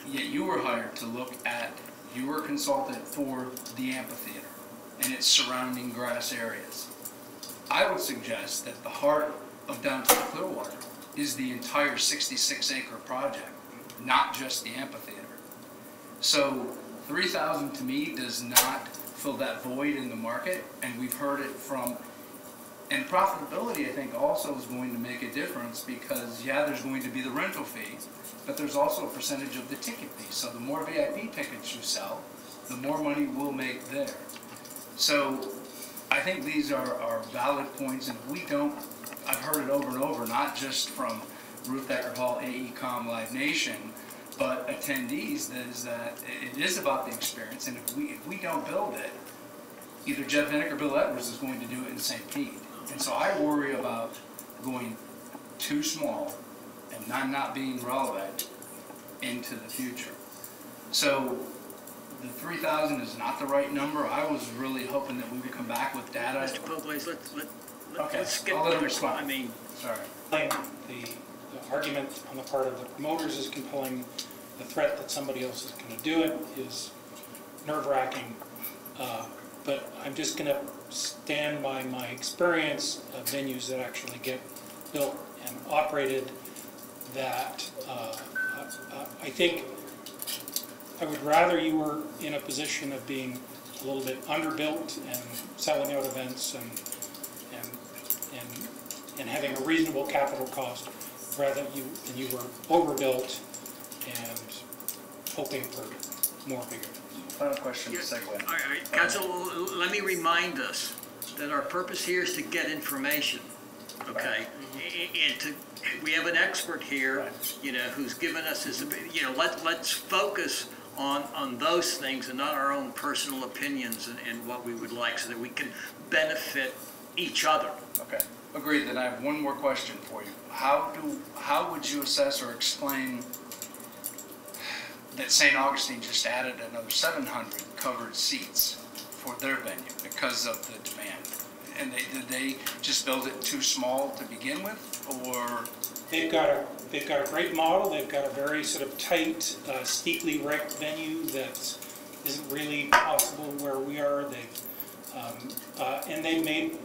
Yet you were hired to look at, you were a consultant for the amphitheater and its surrounding grass areas. I would suggest that the heart of downtown Clearwater is the entire 66-acre project, not just the amphitheater. So 3,000 to me does not fill that void in the market, and we've heard it from, and profitability I think also is going to make a difference because yeah, there's going to be the rental fee, but there's also a percentage of the ticket fee. So the more VIP tickets you sell, the more money we'll make there. So I think these are valid points, and if we don't, I've heard it over and over, not just from Ruth Ecker Hall, AECOM, Live Nation, but attendees, that it is about the experience, and if we don't build it, either Jeff Vinnick or Bill Edwards is going to do it in St. Pete. And so I worry about going too small and not being relevant into the future. So the 3,000 is not the right number. I was really hoping that we would come back with data. Mr. Poblaze, Okay, let's get I'll let him the, respond. I mean, Sorry. The argument on the part of the promoters is compelling. The threat that somebody else is going to do it is nerve-wracking. But I'm just going to stand by my experience of venues that actually get built and operated, that I think I would rather you were in a position of being a little bit underbuilt and selling out events and having a reasonable capital cost, rather than you were overbuilt and hoping for more bigger. Final question to segue. all right, Council, let me remind us that our purpose here is to get information, okay? And we have an expert here, who's given us his, let's focus on those things and not our own personal opinions and what we would like, so that we can benefit each other. Okay, agreed. Then I have one more question for you. How would you assess or explain that St. Augustine just added another 700 covered seats for their venue because of the demand? And did they just build it too small to begin with, or? They've got a great model. They've got a very sort of tight, steeply ranked venue that isn't really possible where we are. And they've made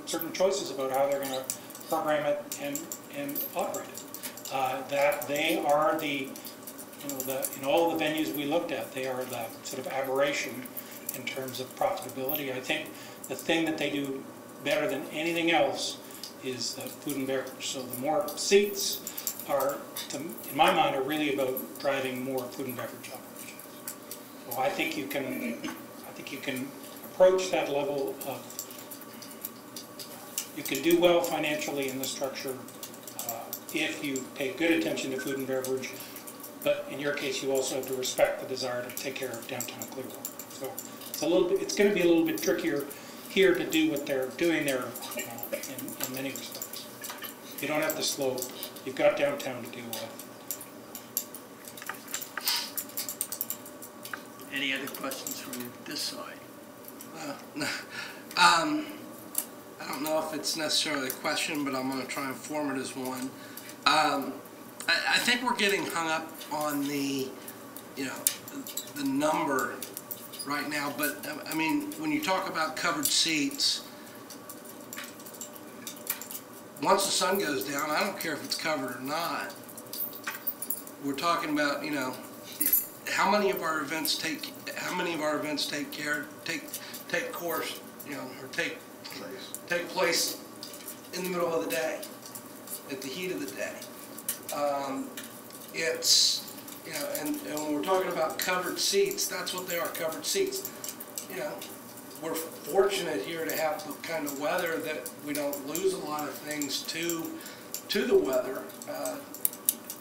certain choices about how they're going to program it and operate it. That they are in all the venues we looked at, they are the sort of aberration in terms of profitability. I think the thing that they do better than anything else is the food and beverage. So the more seats are, in my mind, are really about driving more food and beverage operations. So I think you can approach that level of, you can do well financially in the structure if you pay good attention to food and beverage. But in your case, you also have to respect the desire to take care of downtown Clearwater. So it's going to be a little bit trickier here to do what they're doing there in many respects. You don't have the slope. You've got downtown to deal with. Any other questions from this side? I don't know if it's necessarily a question, but I'm going to try and form it as one. I think we're getting hung up on the number right now, but I mean, when you talk about covered seats, once the sun goes down, I don't care if it's covered or not. We're talking about, you know, how many of our events take course, you know, or take place in the middle of the day, at the heat of the day. It's, you know, and when we're talking about covered seats, that's what they are, covered seats. You know, we're fortunate here to have the kind of weather that we don't lose a lot of things to the weather,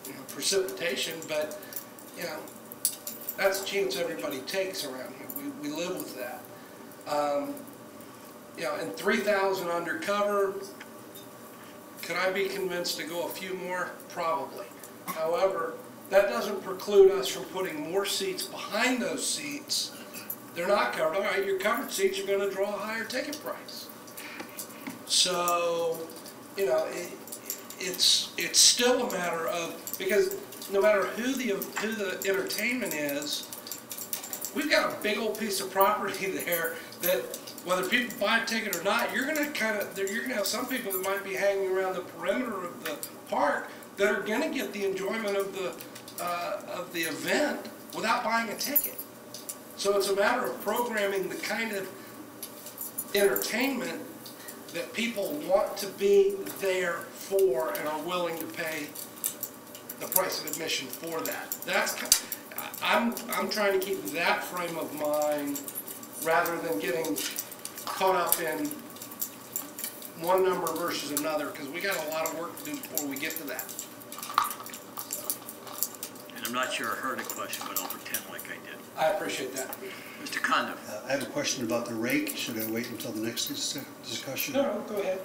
you know, precipitation, but, you know, that's a chance everybody takes around here. We live with that. You know, and 3,000 undercover, could I be convinced to go a few more? Probably. However, that doesn't preclude us from putting more seats behind those seats. They're not covered. All right, your covered seats are going to draw a higher ticket price. So, you know, it's still a matter of, because no matter who the entertainment is, we've got a big old piece of property there that whether people buy a ticket or not, you're going to have some people that might be hanging around the perimeter of the park that are going to get the enjoyment of the event without buying a ticket. So it's a matter of programming the kind of entertainment that people want to be there for and are willing to pay the price of admission for that. I'm trying to keep that frame of mind rather than getting caught up in one number versus another, because we got a lot of work to do before we get to that. And I'm not sure I heard a question, but I'll pretend like I did. I appreciate that. Mr. Condo. I have a question about the rake. Should I wait until the next discussion? No, go ahead.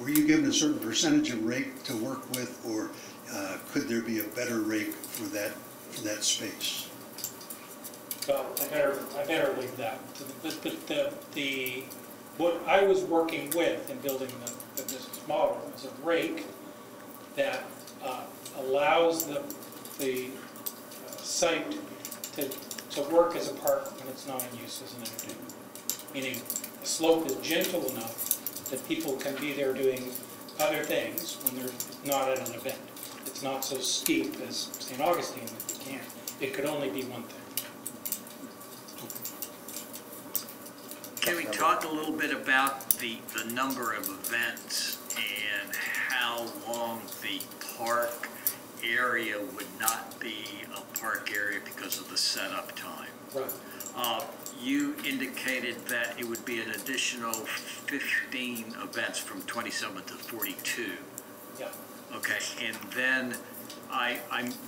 Were you given a certain percentage of rake to work with, or could there be a better rake for that space? Well, I better leave that. What I was working with in building the business model was a rake that allows the site to work as a park when it's not in use as an entertainment. Meaning the slope is gentle enough that people can be there doing other things when they're not at an event. It's not so steep as St. Augustine that you can't. It could only be one thing. Can we talk a little bit about the number of events and how long the park area would not be a park area because of the setup time? Right. You indicated that it would be an additional 15 events from 27 to 42. Yeah. Okay, and then I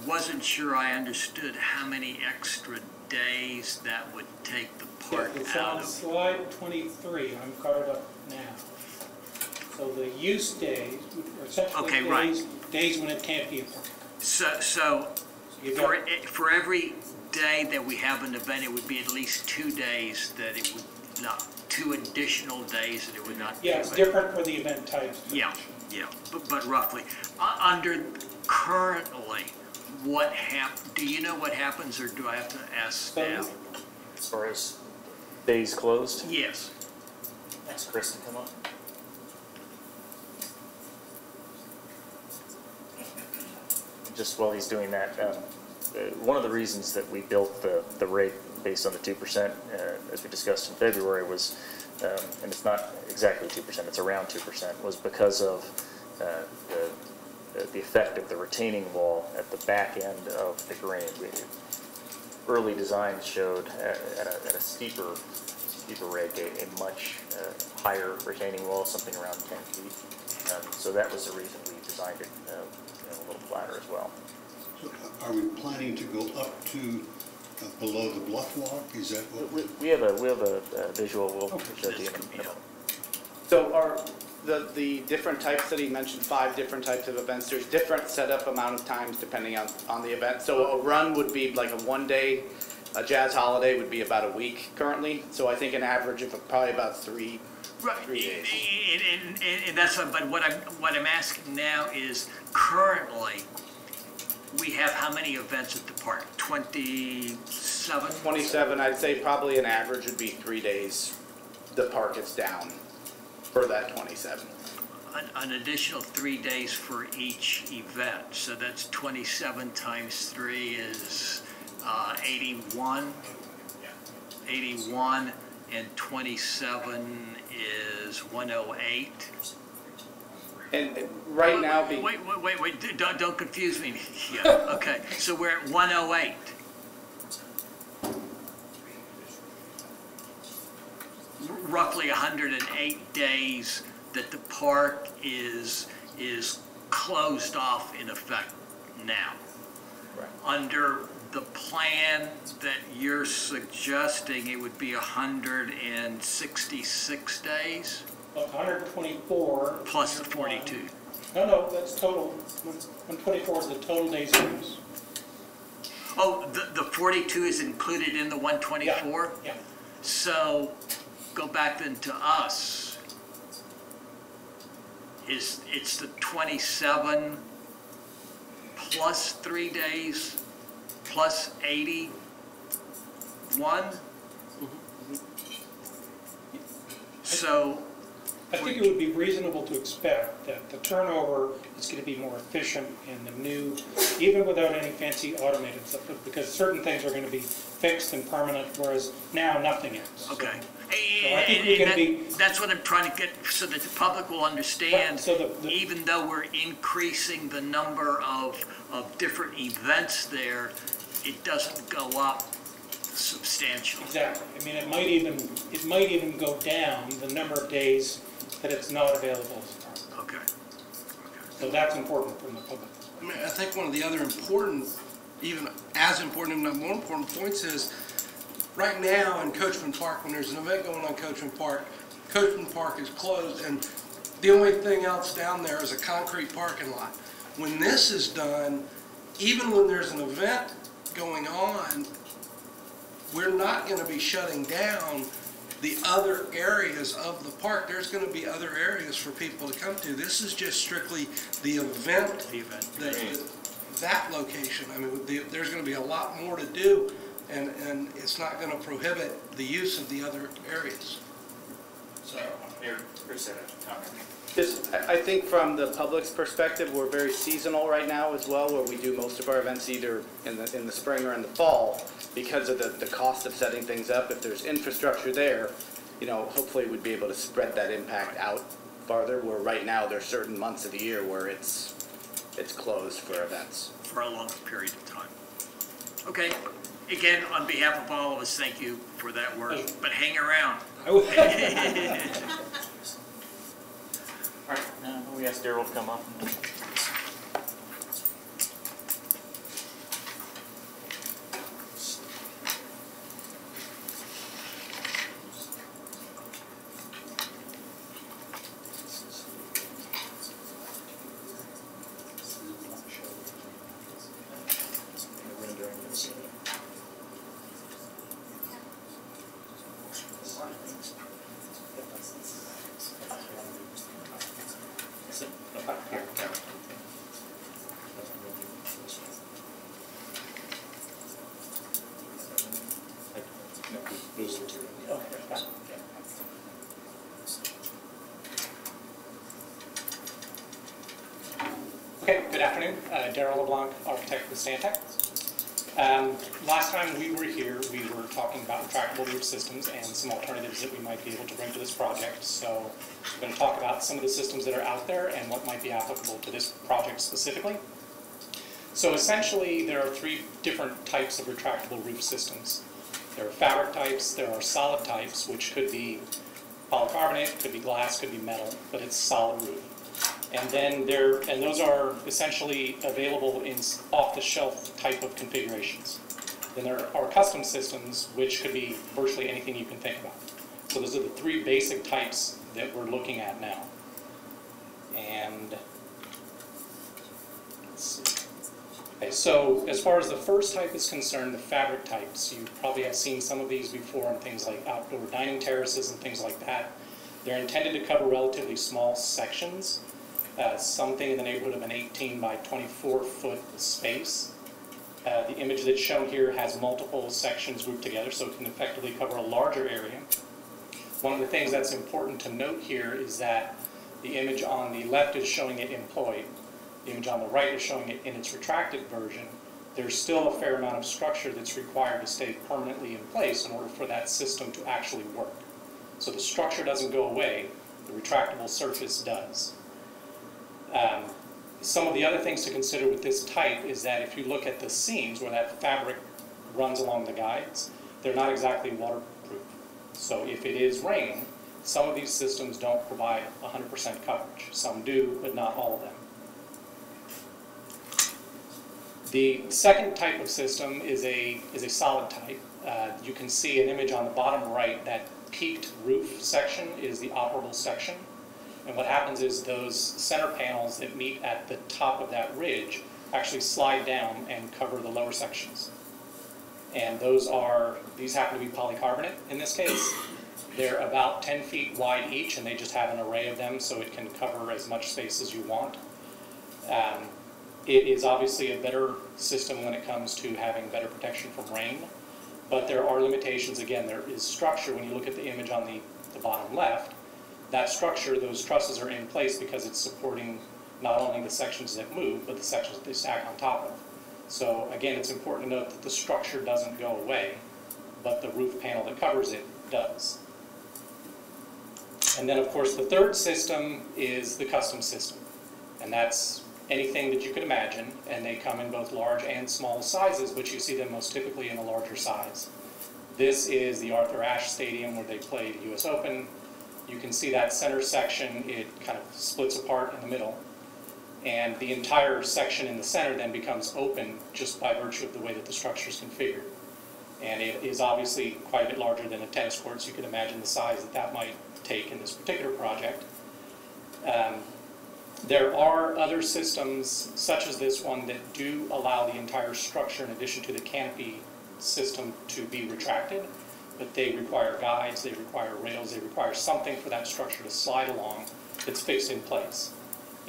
wasn't sure I understood how many extra days that would take the park It's out on of. slide 23. I'm caught up now. So the use days, or essentially Okay, right. days when it can't be a park. So You got- for every day that we have an event, it would be at least 2 days that it would not, 2 additional days that it would not be. Yeah, it's different for the event types. Yeah, but roughly. Under currently, do you know what happens, or do I have to ask staff? As far as days closed, Yes. ask Chris to come up. Just while he's doing that, one of the reasons that we built the rate based on the 2%, as we discussed in February, was, and it's not exactly 2%, it's around 2%, was because of the effect of the retaining wall at the back end of the green. Early designs showed at a steeper rake a much higher retaining wall, something around 10 feet. So that was the reason we designed it a little flatter as well. So are we planning to go up to below the bluff walk? Is that what We have a visual we'll show to you in a minute. So are the different types that he mentioned, 5 different types of events, there's different setup amount of times depending on the event. So a run would be like a 1 day, a jazz holiday would be about a week currently. So I think an average of probably about 3 days. And that's but what I'm asking now is currently we have how many events at the park? 27? 27, I'd say probably an average would be 3 days the park is down for that 27. an additional 3 days for each event. So that's 27 times 3 is 81. 81, and 27 is 108. And right now, Wait, don't confuse me. Yeah, okay, so we're at 108. Roughly 108 days that the park is closed off in effect now. Right. Under the plan that you're suggesting, it would be 166 days 124. plus the 42. No, that's total. 124 is the total days of use. Oh, the 42 is included in the 124? Yeah. So, go back then to us. It's the 27 plus 3 days plus 81? So, I think it would be reasonable to expect that the turnover is going to be more efficient in the new, even without any fancy automated stuff, because certain things are going to be fixed and permanent, whereas now nothing is. okay. I think we can be. That's what I'm trying to get, so that the public will understand, Right, so even though we're increasing the number of different events there, it doesn't go up substantially. Exactly. I mean, it might even go down the number of days that it's not available as a park. Okay. So that's important from the public. I mean, I think one of the other important, even as important, if not more important points is, right now in Coachman Park, when there's an event going on Coachman Park is closed, and the only thing else down there is a concrete parking lot. When this is done, even when there's an event going on, we're not going to be shutting down the other areas of the park. There's going to be other areas for people to come to. This is just strictly the event. That location. I mean, there's going to be a lot more to do, and it's not going to prohibit the use of the other areas. So, I think from the public's perspective, we're very seasonal right now as well, where we do most of our events either in the spring or in the fall, because of the cost of setting things up. If there's infrastructure there, hopefully we'd be able to spread that impact out farther, where right now there's certain months of the year where it's closed for events. For a longer period of time. Okay, again, on behalf of all of us, thank you for that work, but hang around. All right, now we ask Daryl to come up. Okay, good afternoon. Daryl LeBlanc, architect with Stantec. Last time we were here, we were talking about retractable roof systems and some alternatives that we might be able to bring to this project. So we're going to talk about some of the systems that are out there and what might be applicable to this project specifically. So essentially, there are 3 different types of retractable roof systems. There are fabric types, there are solid types, which could be polycarbonate, could be glass, could be metal, but it's solid roof. And then those are essentially available in off-the-shelf type of configurations. Then there are custom systems, which could be virtually anything you can think about. So those are the 3 basic types that we're looking at now. And let's see. Okay, so as far as the first type is concerned, the fabric types, you probably have seen some of these before on things like outdoor dining terraces and things like that. They're intended to cover relatively small sections. Something in the neighborhood of an 18 by 24 foot space. The image that's shown here has multiple sections grouped together, so it can effectively cover a larger area. One of the things that's important to note here is that The image on the left is showing it employed. The image on the right is showing it in its retracted version. There's still a fair amount of structure that's required to stay permanently in place in order for that system to actually work. So the structure doesn't go away, the retractable surface does. Some of the other things to consider with this type is that if you look at the seams where that fabric runs along the guides, they're not exactly waterproof. So if it is raining, some of these systems don't provide 100% coverage. Some do, but not all of them. The second type of system is a solid type. You can see an image on the bottom right. That peaked roof section is the operable section. And what happens is those center panels that meet at the top of that ridge actually slide down and cover the lower sections. And these happen to be polycarbonate in this case. They're about 10 feet wide each, and they just have an array of them so it can cover as much space as you want. It is obviously a better system when it comes to having better protection from rain, but there are limitations. Again, there is structure. When you look at the image on the bottom left, that structure, those trusses are in place because it's supporting not only the sections that move, but the sections that they stack on top of. So again, it's important to note that the structure doesn't go away, but the roof panel that covers it does. And then of course the third system is the custom system. And that's anything that you could imagine, and they come in both large and small sizes, but you see them most typically in a larger size. This is the Arthur Ashe Stadium where they play the US Open. You can see that center section, it kind of splits apart in the middle. And the entire section in the center then becomes open just by virtue of the way that the structure is configured. And it is obviously quite a bit larger than a tennis court, so you can imagine the size that that might take in this particular project. There are other systems, such as this one, that do allow the entire structure, in addition to the canopy system, to be retracted. But they require guides, they require rails, they require something for that structure to slide along that's fixed in place.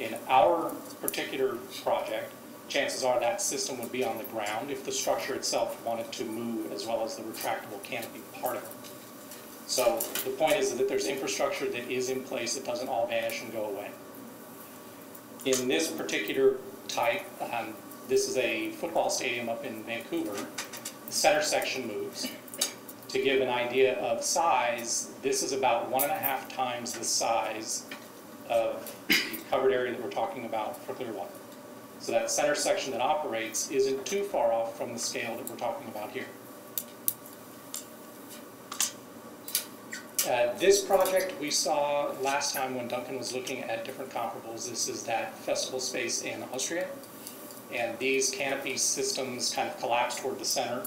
In our particular project, chances are that system would be on the ground if the structure itself wanted to move, as well as the retractable canopy part of it. So the point is that there's infrastructure that is in place that doesn't all vanish and go away. In this particular type, this is a football stadium up in Vancouver. The center section moves. To give an idea of size, this is about 1.5 times the size of the covered area that we're talking about for Clearwater. So that center section that operates isn't too far off from the scale that we're talking about here. This project we saw last time when Duncan was looking at different comparables. This is that festival space in Austria. And these canopy systems kind of collapse toward the center.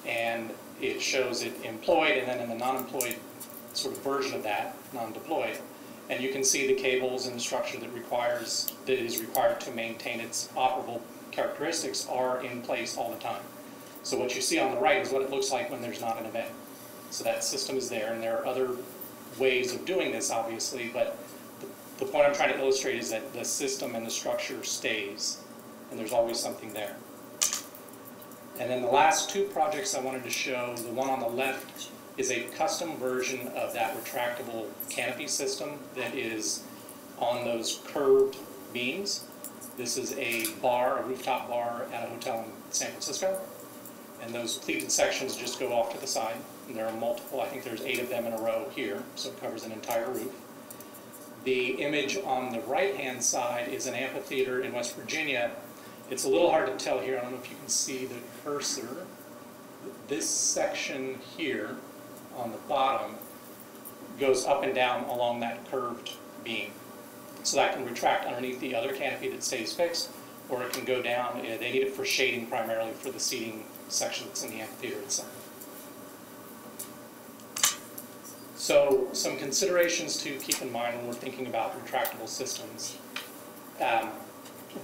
And it shows it employed, and then in the non-employed sort of version of that, non-deployed. And you can see the cables and the structure that is required to maintain its operable characteristics are in place all the time. So what you see on the right is what it looks like when there's not an event. So that system is there, and there are other ways of doing this, obviously, but the point I'm trying to illustrate is that the system and the structure stays, and there's always something there. And then the last two projects I wanted to show, the one on the left is a custom version of that retractable canopy system that is on those curved beams. This is a bar, a rooftop bar at a hotel in San Francisco. And those pleated sections just go off to the side. And there are multiple, I think there's 8 of them in a row here, so it covers an entire roof. The image on the right-hand side is an amphitheater in West Virginia. It's a little hard to tell here. I don't know if you can see the cursor. This section here on the bottom goes up and down along that curved beam. So that can retract underneath the other canopy that stays fixed, or it can go down. They need it for shading primarily for the seating section that's in the amphitheater itself. So some considerations to keep in mind when we're thinking about retractable systems.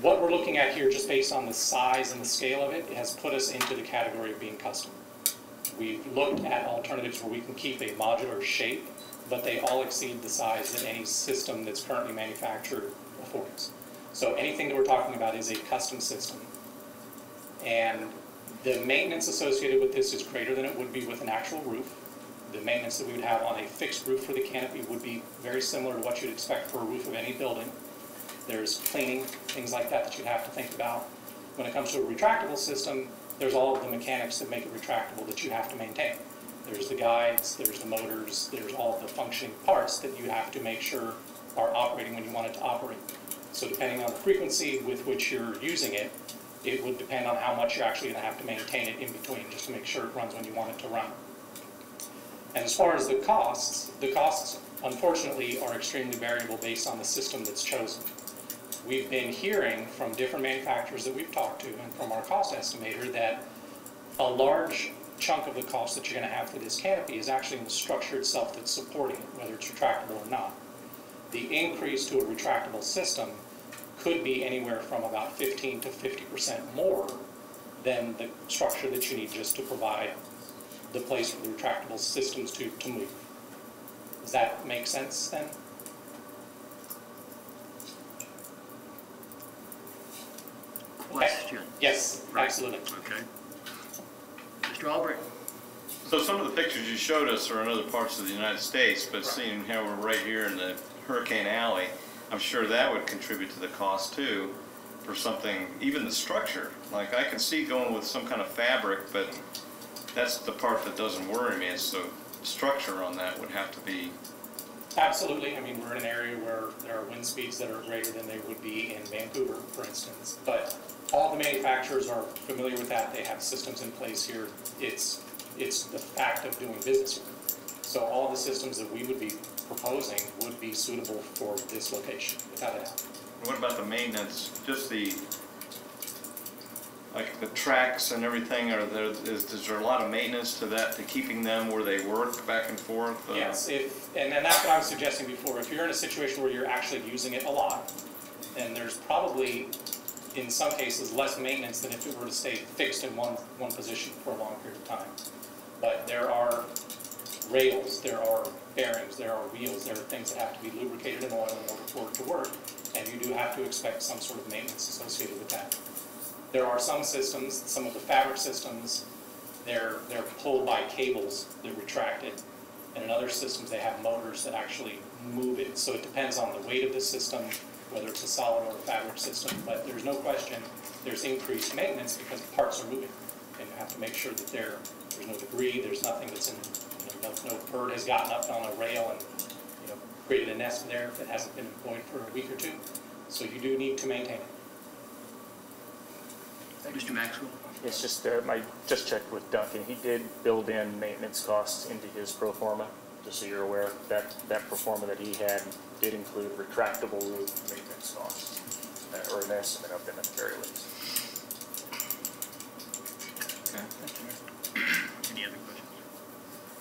What we're looking at here, just based on the size and the scale of it, has put us into the category of being custom. We've looked at alternatives where we can keep a modular shape, but they all exceed the size that any system that's currently manufactured affords. So anything that we're talking about is a custom system. And the maintenance associated with this is greater than it would be with an actual roof. The maintenance that we would have on a fixed roof for the canopy would be very similar to what you'd expect for a roof of any building. There's cleaning, things like that you'd have to think about. When it comes to a retractable system, there's all of the mechanics that make it retractable that you have to maintain. There's the guides, there's the motors, there's all of the functioning parts that you have to make sure are operating when you want it to operate. So depending on the frequency with which you're using it, it would depend on how much you're actually going to have to maintain it in between, just to make sure it runs when you want it to run. And as far as the costs unfortunately are extremely variable based on the system that's chosen. We've been hearing from different manufacturers that we've talked to and from our cost estimator that a large chunk of the cost that you're going to have for this canopy is actually in the structure itself that's supporting it, whether it's retractable or not. The increase to a retractable system could be anywhere from about 15 to 50% more than the structure that you need just to provide the place for the retractable systems to move. Does that make sense then? Question. Yes, Right. absolutely. Okay. Mr. Albrecht? So some of the pictures you showed us are in other parts of the United States, but seeing how we're right here in the Hurricane Alley, I'm sure that would contribute to the cost too, for something, even the structure. Like I can see going with some kind of fabric, but that's the part that doesn't worry me, is the structure on that would have to be. Absolutely. I mean, we're in an area where there are wind speeds that are greater than they would be in Vancouver, for instance. But all the manufacturers are familiar with that. They have systems in place here. It's the fact of doing business here. So all the systems that we would be proposing would be suitable for this location, without a doubt. What about the maintenance? Just the, like the tracks and everything, is there a lot of maintenance to that, to keeping them where they work back and forth? Yes, and that's what I was suggesting before. If you're in a situation where you're actually using it a lot, then there's probably, in some cases, less maintenance than if it were to stay fixed in one position for a long period of time. But there are rails, there are bearings, there are wheels, there are things that have to be lubricated in oil in order for it to work, and you do have to expect some sort of maintenance associated with that. There are some systems, some of the fabric systems, they're pulled by cables, they're retracted, and in other systems they have motors that actually move it. So it depends on the weight of the system, whether it's a solid or a fabric system, but there's no question there's increased maintenance because parts are moving, and you have to make sure that there's no debris, there's nothing that's in, no bird has gotten up on a rail and created a nest there that hasn't been employed for a week or two. So you do need to maintain it. Mr. Maxwell? It's just, I just checked with Duncan. He did build in maintenance costs into his pro forma, just so you're aware. That pro forma that he had did include retractable roof maintenance costs, or an estimate of them at the very least. Okay. Any other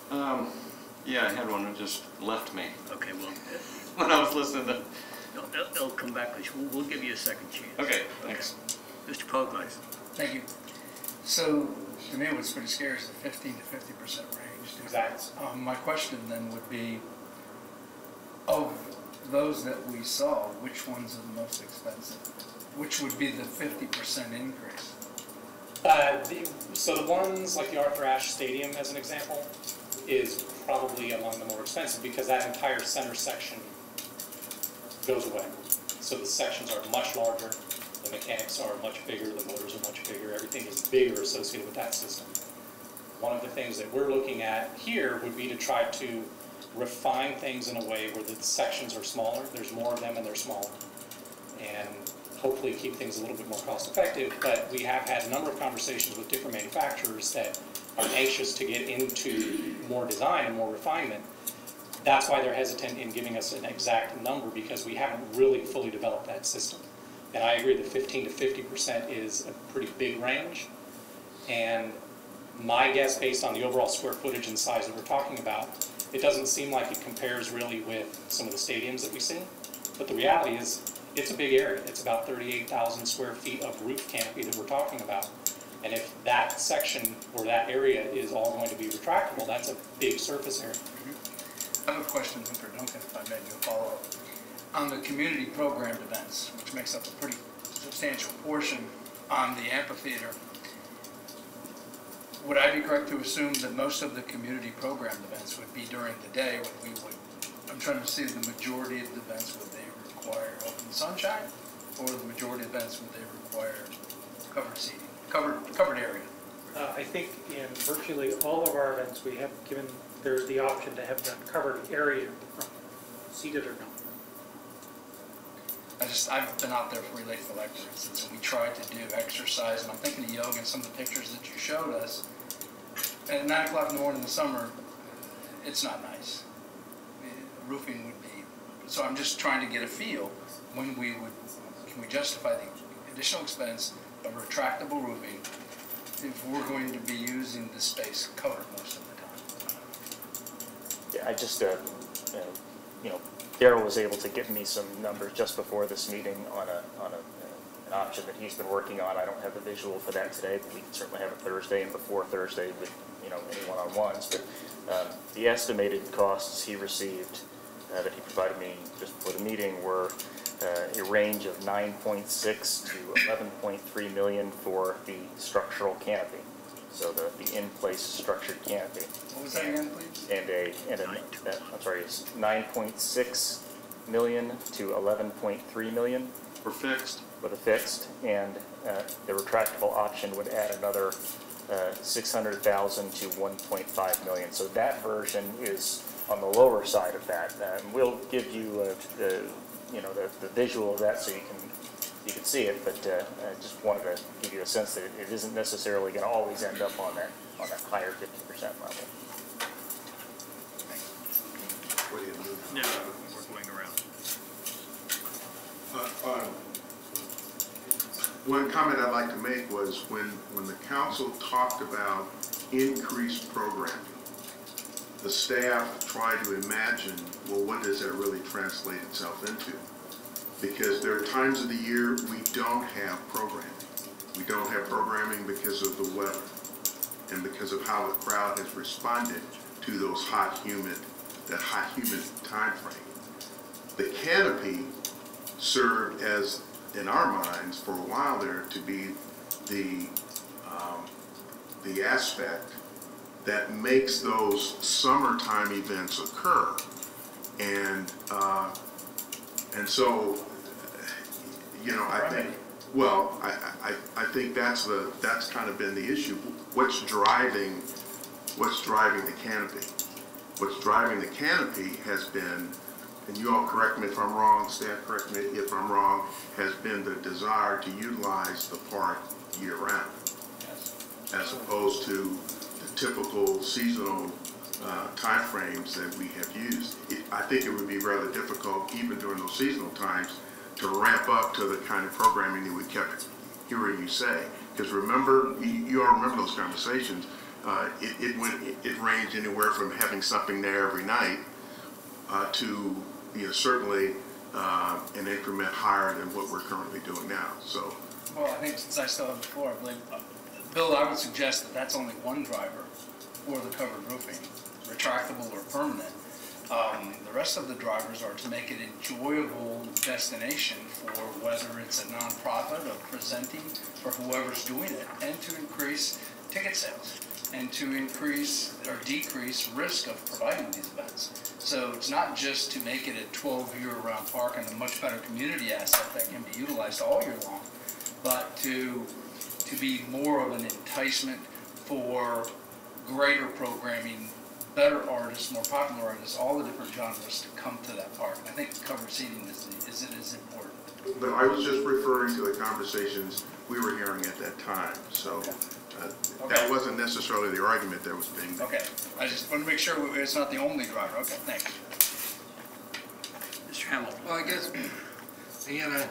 questions? Yeah, I had one that just left me Okay, well, when I was listening to. it'll come back. We'll give you a second chance. Okay, thanks. Mr. Pogleis? Thank you. So, to me, what's pretty scary is the 15 to 50% range. Exactly. My question then would be, of those that we saw, which ones are the most expensive? Which would be the 50% increase? So the ones like the Arthur Ashe Stadium, as an example, is probably among the more expensive because that entire center section goes away. So the sections are much larger, the mechanics are much bigger, the motors are much bigger, everything is bigger associated with that system. One of the things that we're looking at here would be to try to refine things in a way where the sections are smaller, there's more of them and they're smaller, and hopefully keep things a little bit more cost effective. But we have had a number of conversations with different manufacturers that are anxious to get into more design and more refinement. That's why they're hesitant in giving us an exact number, because we haven't really fully developed that system. And I agree that 15 to 50% is a pretty big range. And my guess, based on the overall square footage and size that we're talking about, it doesn't seem like it compares really with some of the stadiums that we see. But the reality is, it's a big area. It's about 38,000 square feet of roof canopy that we're talking about. And if that section or that area is all going to be retractable, that's a big surface area. I have a question for Duncan, if I may do a follow-up. On the community programmed events, which makes up a pretty substantial portion on the amphitheater, would I be correct to assume that most of the community programmed events would be during the day when we would, I'm trying to see the majority of the events, would they require open sunshine? Or the majority of events, would they require covered seating, covered area? I think in virtually all of our events, we have given, there's the option to have that covered area in the front, seated or not. I've been out there for Relay for Life, for instance, and we tried to do exercise, and I'm thinking of yoga and some of the pictures that you showed us. At 9 o'clock in the morning in the summer, it's not nice. Roofing would be, so I'm just trying to get a feel when can we justify the additional expense of retractable roofing if we're going to be using the space covered most of the time? Yeah, I just, you know, Darrell was able to give me some numbers just before this meeting on an option that he's been working on. I don't have the visual for that today, but we can certainly have it Thursday and before Thursday with, you know, any one-on-ones. But the estimated costs he received that he provided me just before the meeting were a range of 9.6 to 11.3 million for the structural canopy. So the in-place structured canopy. What was that again, please? I'm sorry, it's 9.6 million to 11.3 million. For fixed? For the fixed, and the retractable option would add another 600,000 to 1.5 million. So that version is on the lower side of that. We'll give you the visual of that so you can see it, but I just wanted to give you a sense that it isn't necessarily going to always end up on that higher 50% level. What do you move? No, we're going around. One comment I'd like to make was when the council talked about increased programming, the staff tried to imagine, well, what does that really translate itself into? Because there are times of the year we don't have programming. We don't have programming because of the weather and because of how the crowd has responded to those that hot, humid time frame. The canopy served as, in our minds, for a while there, to be the aspect that makes those summertime events occur. And so, you know, I think that's kind of been the issue. What's driving the canopy? What's driving the canopy has been, and you all correct me if I'm wrong, staff correct me if I'm wrong, has been the desire to utilize the park year-round, as opposed to the typical seasonal timeframes that we have used. I think it would be rather difficult, even during those seasonal times, to ramp up to the kind of programming that we kept hearing you say. Because remember, you all remember those conversations. It ranged anywhere from having something there every night to, you know, certainly an increment higher than what we're currently doing now. So, well, I think since I still have the floor, I believe, Bill, I would suggest that that's only one driver for the covered roofing, retractable or permanent. The rest of the drivers are to make it an enjoyable destination for whether it's a nonprofit or presenting for whoever's doing it, and to increase ticket sales and to increase or decrease risk of providing these events. So it's not just to make it a 12-year-round park and a much better community asset that can be utilized all year long, but to be more of an enticement for greater programming, better artists, more popular artists, all the different genres to come to that park. I think covered seating is important. but I was just referring to the conversations we were hearing at that time. So that wasn't necessarily the argument that was being made. Okay, I just want to make sure it's not the only driver. Okay, thanks. Mr. Hamilton. Well, I guess, again, I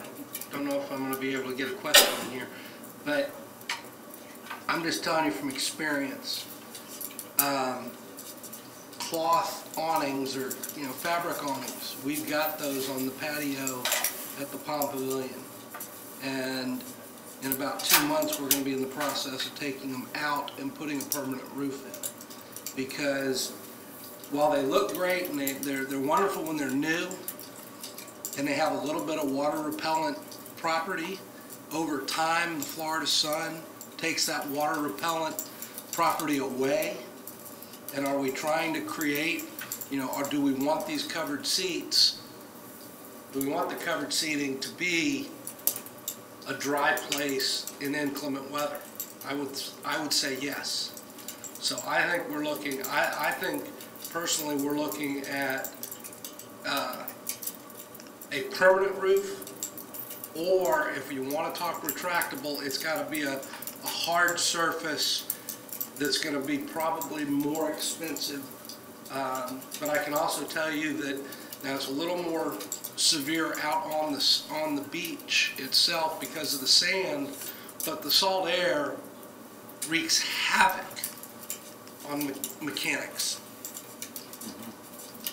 don't know if I'm going to be able to get a question in here, but I'm just telling you from experience, cloth awnings or, you know, fabric awnings, we've got those on the patio at the Palm Pavilion. And in about 2 months, we're going to be in the process of taking them out and putting a permanent roof in. Because while they look great and they're wonderful when they're new, and they have a little bit of water repellent property, over time the Florida sun takes that water repellent property away? And are we trying to create, or do we want these covered seats? Do we want the covered seating to be a dry place in inclement weather? I would say yes. So I think we're looking, I think personally we're looking at a permanent roof, or if you want to talk retractable, it's got to be a hard surface that's going to be probably more expensive. But I can also tell you that now it's a little more severe out on the beach itself because of the sand, but the salt air wreaks havoc on mechanics.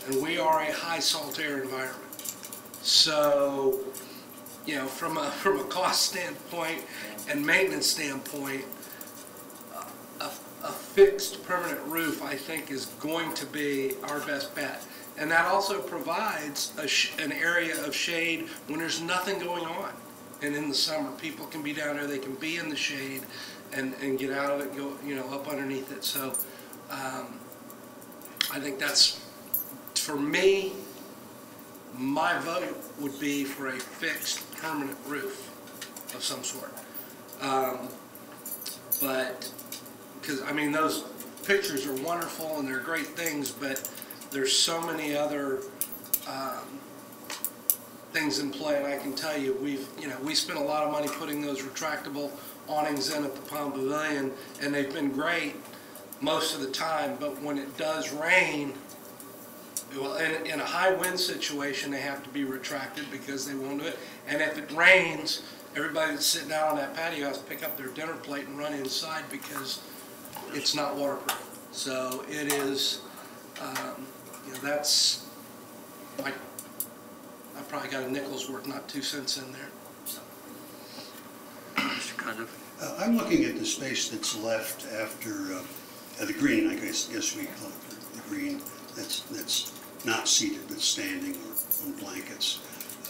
And we are a high salt air environment. So, from a cost standpoint and maintenance standpoint, a fixed permanent roof, I think, is going to be our best bet. And that also provides an area of shade when there's nothing going on. And in the summer, people can be down there, they can be in the shade and get out of it, go, up underneath it. So I think that's, for me, my vote would be for a fixed permanent roof of some sort. But, because, those pictures are wonderful and they're great things, but there's so many other things in play, and I can tell you, we spent a lot of money putting those retractable awnings in at the Palm Pavilion, and they've been great most of the time, but when it does rain, well, in a high wind situation, they have to be retracted because they won't do it. And if it rains, everybody that's sitting out on that patio has to pick up their dinner plate and run inside because it's not waterproof. So it is, that's, I probably got a nickel's worth, not 2 cents in there. So. I'm looking at the space that's left after the green, I guess we call it the green, that's not seated, but standing or on blankets.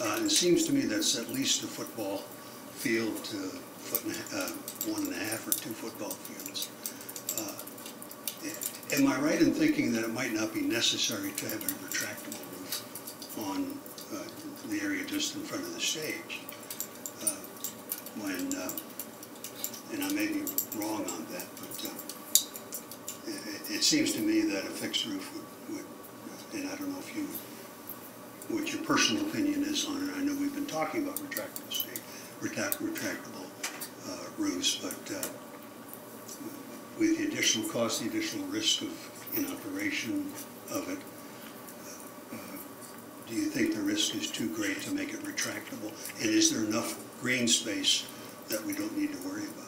It seems to me that's at least a football field to 1.5 or 2 football fields. Am I right in thinking that it might not be necessary to have a retractable roof on the area just in front of the stage? And I may be wrong on that, but it seems to me that a fixed roof would, and I don't know if you, what your personal opinion is on it. I know we've been talking about retractable roofs, but with the additional cost, the additional risk of inoperation of it, do you think the risk is too great to make it retractable? And is there enough green space that we don't need to worry about?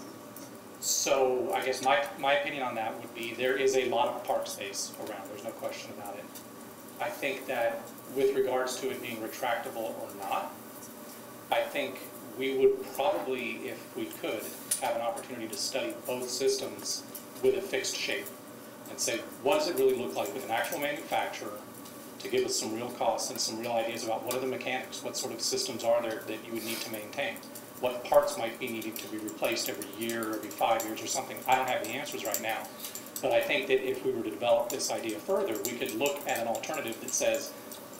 So I guess my opinion on that would be there is a lot of park space around, there's no question about it. I think that with regards to it being retractable or not, I think we would probably, if we could, have an opportunity to study both systems with a fixed shape and say, what does it really look like with an actual manufacturer, to give us some real costs and some real ideas about what are the mechanics, what sort of systems are there that you would need to maintain, what parts might be needing to be replaced every year, every 5 years or something. I don't have the answers right now, but I think that if we were to develop this idea further, we could look at an alternative that says,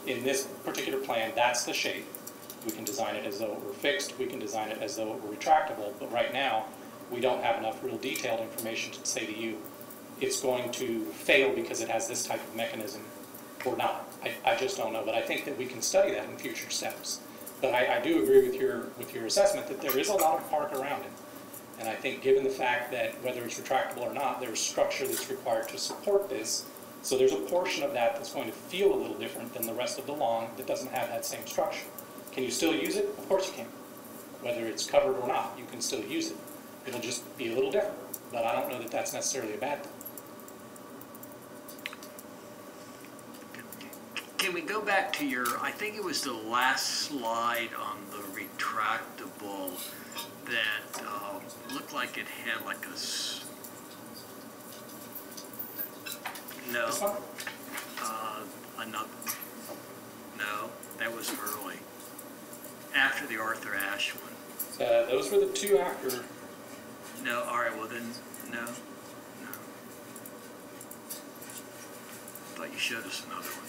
in this particular plan, that's the shape. We can design it as though it were fixed, we can design it as though it were retractable, but right now, we don't have enough real detailed information to say to you, it's going to fail because it has this type of mechanism or not. I just don't know, but I think that we can study that in future steps. But I do agree with your assessment that there is a lot of park around it. And I think given the fact that whether it's retractable or not, there's structure that's required to support this. So there's a portion of that that's going to feel a little different than the rest of the lawn that doesn't have that same structure. Can you still use it? Of course you can. Whether it's covered or not, you can still use it. It'll just be a little different. But I don't know that that's necessarily a bad thing. Can we go back to your, I think it was the last slide on the retractable that looked like it had like a, no, This one? another, no, that was early, after the Arthur Ashe one. Those were the two after. No, all right, well then, no. thought you showed us another one.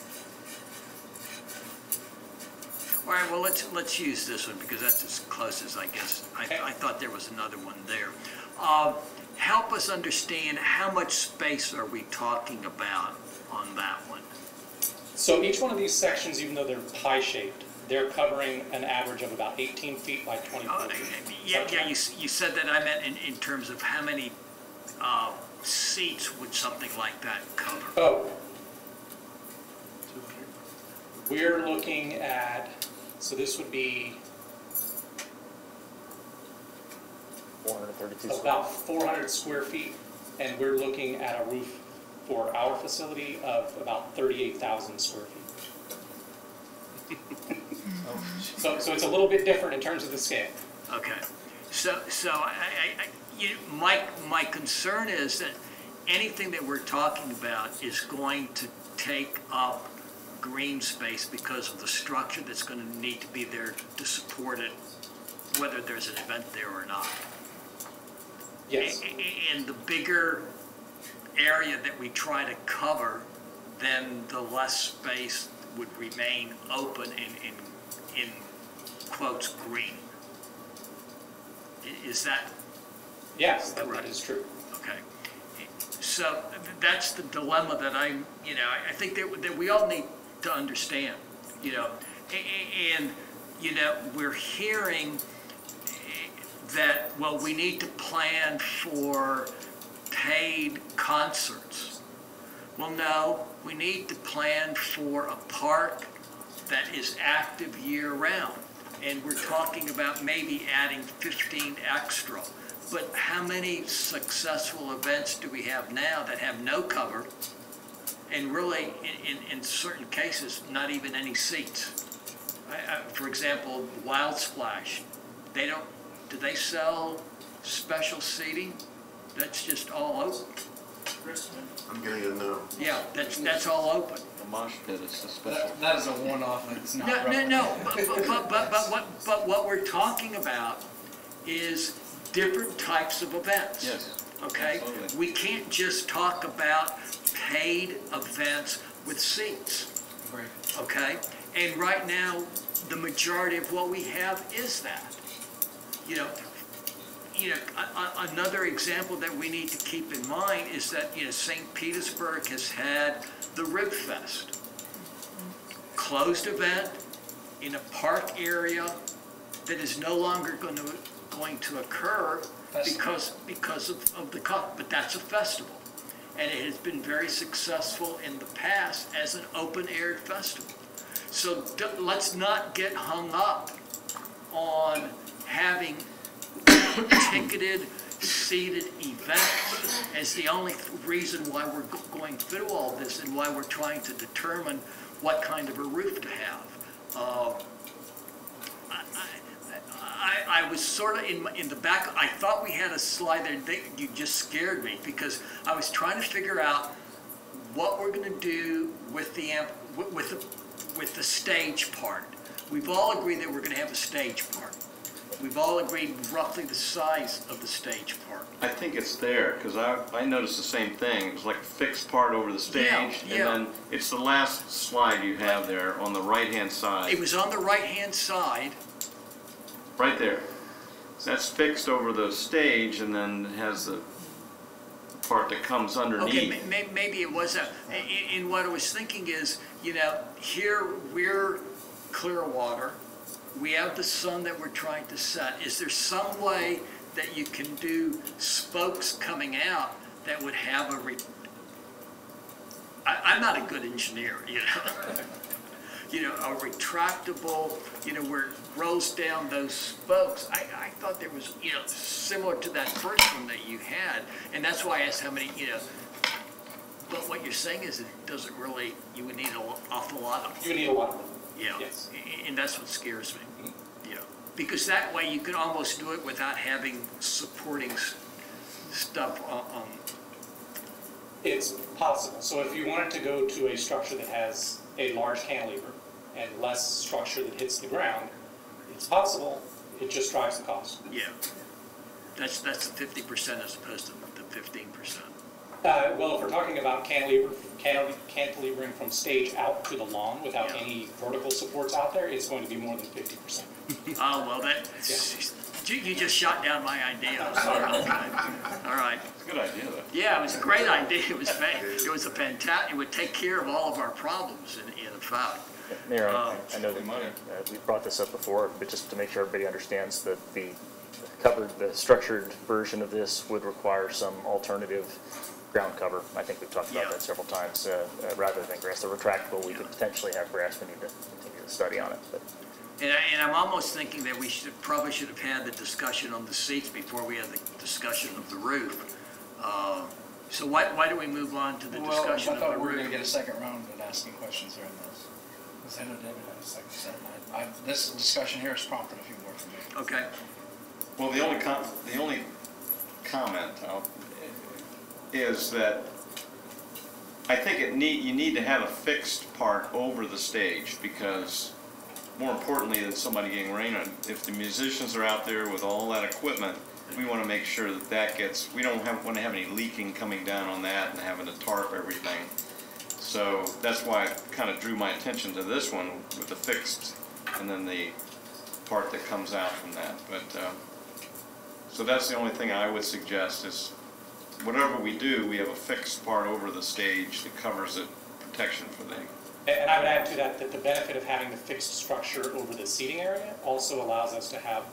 All right, well, let's use this one because that's as close as I guess. I thought there was another one there. Help us understand how much space are we talking about on that one? So each one of these sections, even though they're pie-shaped, they're covering an average of about 18 feet by 24 feet. Yeah, you said that. I meant in terms of how many seats would something like that cover? Oh. We're looking at, so this would be 432 about 400 square feet, and we're looking at a roof for our facility of about 38,000 square feet. So it's a little bit different in terms of the scale. Okay, so my concern is that anything that we're talking about is going to take up green space because of the structure that's going to need to be there to support it, whether there's an event there or not. Yes. And the bigger area that we try to cover, then the less space would remain open in quotes green. Is that? Yes, that is true. Okay. So that's the dilemma that I think that we all need to understand, and, we're hearing that, well, we need to plan for paid concerts. Well, no, we need to plan for a park that is active year-round. And we're talking about maybe adding 15 extra. But how many successful events do we have now that have no cover, and really, in certain cases, not even any seats? For example, Wild Splash, do they sell special seating? That's just all open. I'm getting a no. Yeah, that's all open. The mosh pit is a special. That is a one-off, it's not No, but what we're talking about is different types of events. Yes. Okay? Absolutely. We can't just talk about paid events with seats. Great. Okay? And right now, the majority of what we have is that. Another example that we need to keep in mind is that, St. Petersburg has had the Rib Fest. Closed event in a park area that is no longer going to occur because of the cost, but that's a festival. And it has been very successful in the past as an open-air festival. So let's not get hung up on having ticketed, seated events as the only reason why we're going through all this and why we're trying to determine what kind of a roof to have. I was sort of in the back. I thought we had a slide there. You just scared me because I was trying to figure out what we're going to do with the stage part. We've all agreed that we're going to have a stage part. We've all agreed roughly the size of the stage part. I think it's there, because I noticed the same thing. It was like a fixed part over the stage, Yeah. and then it's the last slide you have there on the right-hand side. It was on the right-hand side. Right there. That's fixed over the stage, and then it has the part that comes underneath. Okay, maybe it was that. And what I was thinking is, here we're Clearwater. We have the sun that we're trying to set. Is there some way that you can do spokes coming out that would have I'm not a good engineer, a retractable, where it rolls down those spokes. I thought there was, similar to that first one that you had, and that's why I asked how many, but what you're saying is it doesn't really, you would need an awful lot of them. You would need a lot of them. Yeah, Yes. And that's what scares me. Yeah, because that way you can almost do it without having supporting stuff on. It's possible. So if you wanted to go to a structure that has a large cantilever and less structure that hits the ground, it's possible. It just drives the cost. Yeah, that's the 50% as opposed to the 15%. Well, if we're talking about cantilevering from stage out to the lawn without any vertical supports out there, it's going to be more than 50%. Oh, well, you just shot down my idea. I'm sorry about that. All right. It's a good idea, though. Yeah, it was a great idea. It was a fantastic, it would take care of all of our problems in effect. Mayor, I know that we've brought this up before, but just to make sure everybody understands that the structured version of this would require some alternative ground cover. I think we've talked about that several times. Rather than grass, the retractable, we could potentially have grass. We need to continue to study on it. But. And I'm almost thinking that we probably should have had the discussion on the seats before we had the discussion of the roof. So why do we move on to the discussion of the roof? Well, I thought we were going to get a second round of asking questions during this. Because I know David had a second set. This discussion here has prompted a few more for me. Okay. Well, the only comment is that I think you need to have a fixed part over the stage, because more importantly than somebody getting rain on, if the musicians are out there with all that equipment, we want to make sure that gets, we don't want to have any leaking coming down on that and having to tarp everything. So that's why I kind of drew my attention to this one with the fixed and then the part that comes out from that. But so that's the only thing I would suggest is whatever we do, we have a fixed part over the stage that covers it, protection for the. And I would add to that the benefit of having the fixed structure over the seating area also allows us to have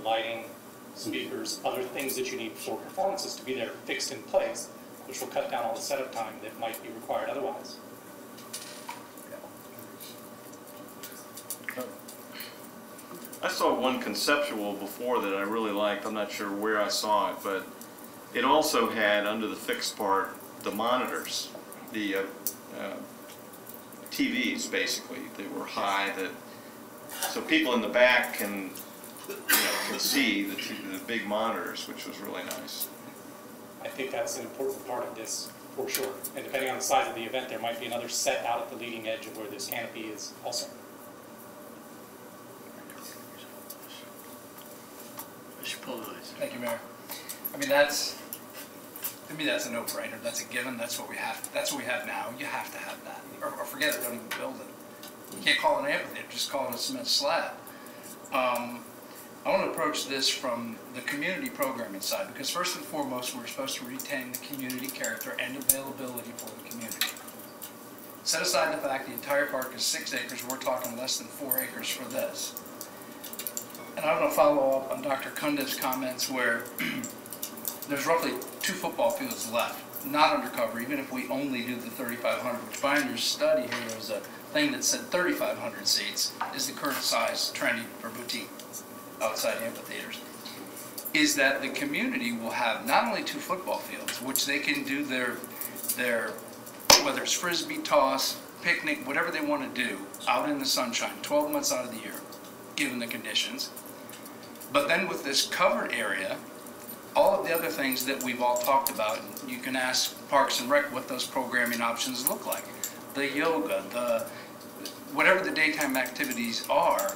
lighting, speakers, other things that you need for performances to be there fixed in place, which will cut down all the setup time that might be required otherwise. I saw one conceptual before that I really liked. I'm not sure where I saw it, but it also had under the fixed part the monitors, the TVs basically that were high, that so people in the back can can see the big monitors, which was really nice. I think that's an important part of this for sure. And depending on the size of the event, there might be another set out at the leading edge of where this canopy is also. Thank you, Mayor. I mean, to me, that's a no-brainer. That's a given. That's what we have. That's what we have now. You have to have that, or forget it. Don't even build it. You can't call it an amphitheater. Just call it a cement slab. I want to approach this from the community programming side, because first and foremost, we're supposed to retain the community character and availability for the community. Set aside the fact the entire park is 6 acres. We're talking less than 4 acres for this. And I want to follow up on Dr. Kundav's comments where there's roughly 2 football fields left, not undercover, even if we only do the 3,500, which by your study here is a thing that said 3,500 seats is the current size trendy for boutique outside amphitheaters, is that the community will have not only 2 football fields, which they can do their whether it's frisbee toss, picnic, whatever they want to do out in the sunshine, 12 months out of the year, given the conditions. But then with this covered area, all of the other things that we've all talked about, you can ask Parks and Rec what those programming options look like. The yoga, whatever the daytime activities are,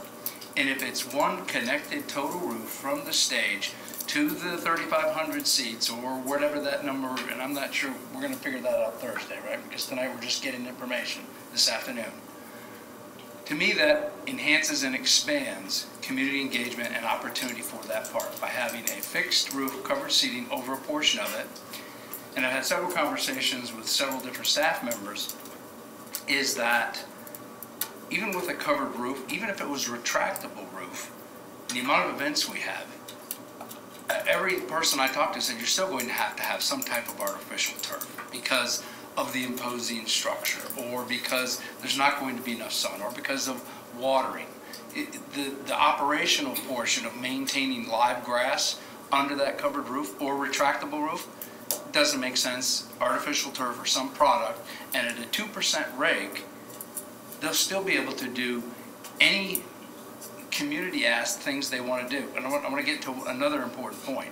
and if it's one connected total roof from the stage to the 3,500 seats or whatever that number, and I'm not sure, we're going to figure that out Thursday, right? Because tonight we're just getting information this afternoon. To me, that enhances and expands community engagement and opportunity for that park by having a fixed roof covered seating over a portion of it. And I've had several conversations with several different staff members, is that even with a covered roof, even if it was a retractable roof, the amount of events we have, every person I talked to said you're still going to have some type of artificial turf because of the imposing structure, or because there's not going to be enough sun, or because of watering. The operational portion of maintaining live grass under that covered roof or retractable roof doesn't make sense. Artificial turf or some product, and at a 2% rake, they'll still be able to do any community-asked things they want to do. And I want to get to another important point,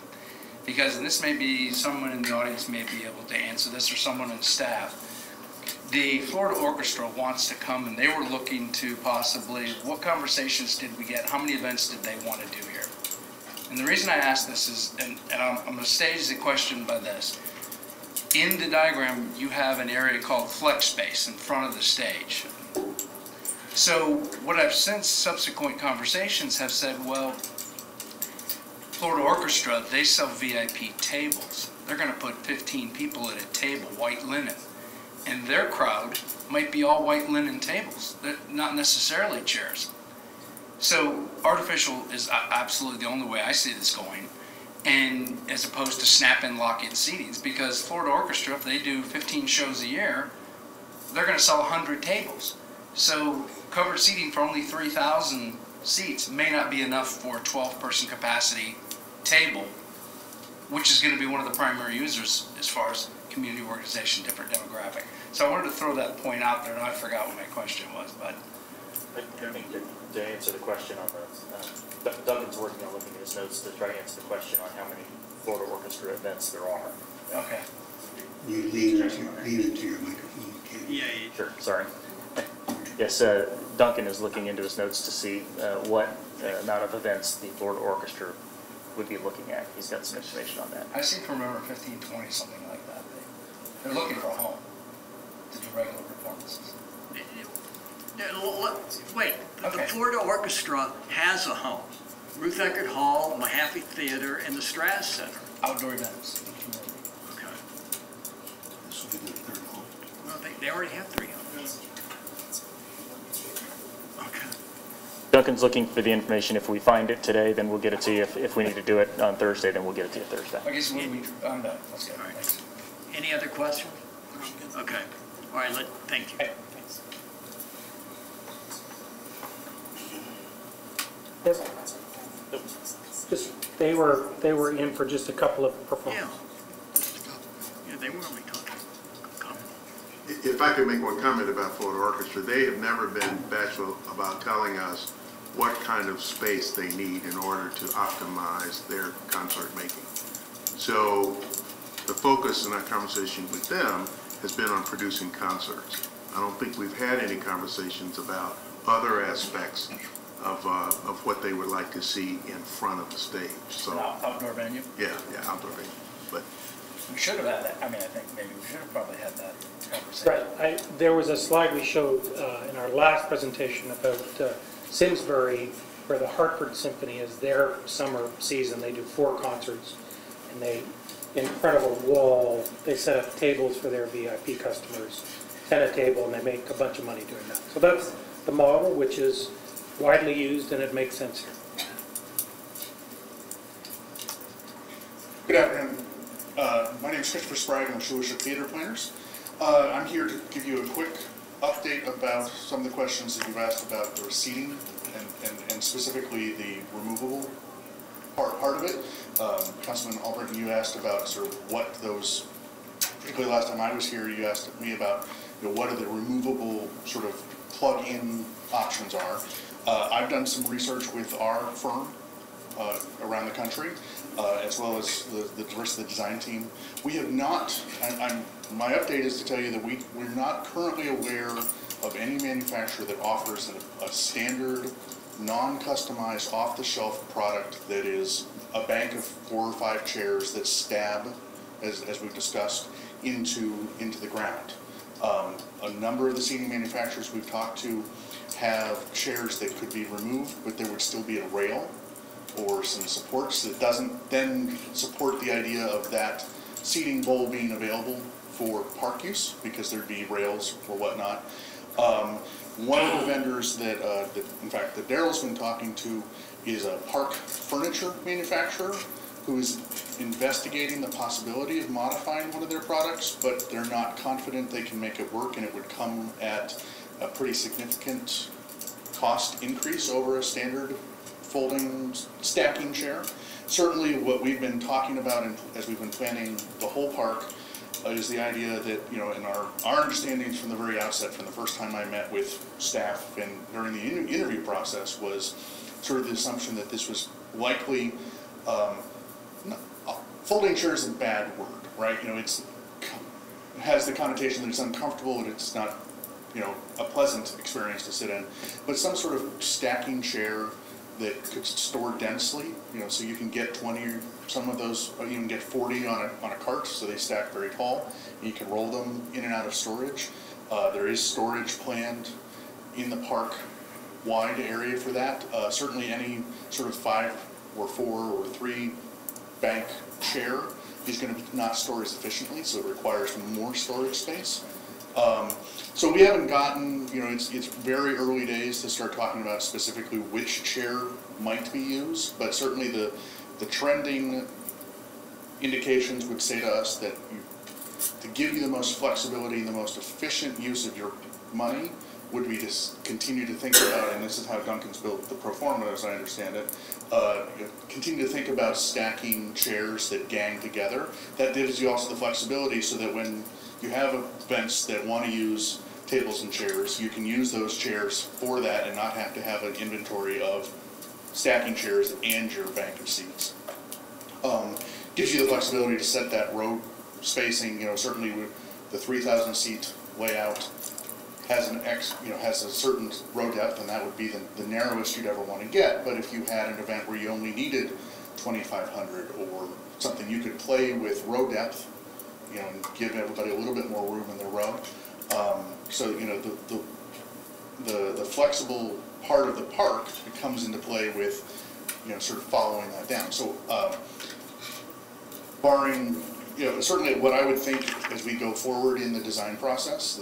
because, and this may be someone in the audience may be able to answer this, or someone in staff. The Florida Orchestra wants to come, and they were looking to possibly, what conversations did we get? How many events did they want to do here? And the reason I ask this is, and I'm going to stage the question by this. in the diagram, you have an area called flex space in front of the stage. So what I've since subsequent conversations have said, well, Florida Orchestra, they sell VIP tables. They're going to put 15 people at a table, white linen. And their crowd might be all white linen tables, not necessarily chairs. So artificial is absolutely the only way I see this going, and as opposed to snap-in, lock-in seatings, because Florida Orchestra, if they do 15 shows a year, they're going to sell 100 tables. So covered seating for only 3,000 seats may not be enough for a 12-person capacity table, which is going to be one of the primary users as far as community organization, different demographic. So I wanted to throw that point out there, and I forgot what my question was, but. I think to answer the question on the, Duncan's working on looking at his notes to try to answer the question on how many Florida Orchestra events there are. Okay. You lean into your microphone. Yeah, Sure, sorry. Yes, Duncan is looking into his notes to see what amount of events the Florida Orchestra would be looking at. He's got some information on that. I seem to remember 15, 20, something like that. They're looking for a home to do regular performances. Wait, the Okay. Florida Orchestra has a home. Ruth Eckerd Hall, Mahaffey Theater, and the Strass Center. Outdoor events. Okay. This will be their third home. Well, they already have 3 homes. Okay. Duncan's looking for the information. If we find it today, then we'll get it to you. If we need to do it on Thursday, then we'll get it to you Thursday. I guess when I'm done. Let's go. Thanks. Any other questions? Okay. All right, thank you. Okay, thanks. Yes. Just, they were in for just a couple of Yeah. performances. Yeah, they were only talking. If I could make one comment about Florida Orchestra, they have never been bashful about telling us what kind of space they need in order to optimize their concert making. So the focus in our conversation with them has been on producing concerts. I don't think we've had any conversations about other aspects of what they would like to see in front of the stage. So Outdoor venue. yeah, outdoor venue. But We should have had that. I mean, I think maybe we should have probably had that conversation. Right, there was a slide we showed in our last presentation about Simsbury, where the Hartford Symphony is their summer season. They do 4 concerts, and they, in front of a wall, they set up tables for their VIP customers, 10 a table, and they make a bunch of money doing that. So that's the model, which is widely used, and it makes sense here. Good afternoon. My name is Christopher Sprague. I'm with Solution Theater Planners. I'm here to give you a quick update about some of the questions that you've asked about the seating and specifically the removable part of it. Councilman Albritton, you asked about sort of what those, particularly last time I was here, you asked me about what are the removable sort of plug-in options are. I've done some research with our firm around the country, as well as the rest of the design team. We have not, my update is to tell you that we're not currently aware of any manufacturer that offers a standard, non-customized, off-the-shelf product that is a bank of 4 or 5 chairs that stab, as we've discussed, into the ground. A number of the seating manufacturers we've talked to have chairs that could be removed, but there would still be a rail or some supports that doesn't then support the idea of that seating bowl being available for park use, because there'd be rails or whatnot. One of the vendors that in fact, that Daryl's been talking to is a park furniture manufacturer who is investigating the possibility of modifying one of their products, but they're not confident they can make it work, and it would come at a pretty significant cost increase over a standard folding stacking chair. Certainly what we've been talking about as we've been planning the whole park is the idea that, in our understandings from the very outset, from the first time I met with staff and during the interview process, was sort of the assumption that this was likely, folding chair is a bad word, right? It has the connotation that it's uncomfortable and it's not, a pleasant experience to sit in, but some sort of stacking chair that could store densely, so you can get 20, some of those, you can get 40 on a cart, so they stack very tall. You can roll them in and out of storage. There is storage planned in the park wide area for that. Certainly any sort of 5 or 4 or 3 bank chair is going to not store as efficiently, so it requires more storage space. So we haven't gotten, it's very early days to start talking about specifically which chair might be used, but certainly the trending indications would say to us that to give you the most flexibility and the most efficient use of your money would be to continue to think about, and this is how Duncan's built the pro forma as I understand it, continue to think about stacking chairs that gang together. That gives you also the flexibility so that when you have events that want to use tables and chairs, you can use those chairs for that and not have to have an inventory of stacking chairs and your bank of seats. Gives you the flexibility to set that row spacing, certainly with the 3,000 seat layout has has a certain row depth, and that would be the narrowest you'd ever want to get. But if you had an event where you only needed 2,500 or something, you could play with row depth, and give everybody a little bit more room in their row. So the flexible part of the park comes into play with sort of following that down. So barring certainly what I would think as we go forward in the design process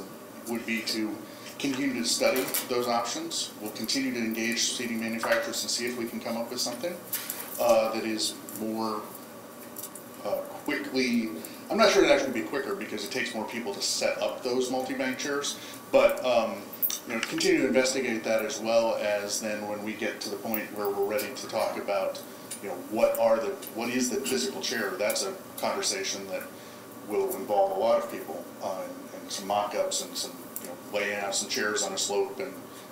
would be to continue to study those options. We'll continue to engage seating manufacturers and see if we can come up with something that is more quickly. I'm not sure it'd actually be quicker because it takes more people to set up those multi-bank chairs, but continue to investigate that as well as then when we get to the point where we're ready to talk about what is the physical chair. That's a conversation that will involve a lot of people and some mock-ups and some laying out some chairs on a slope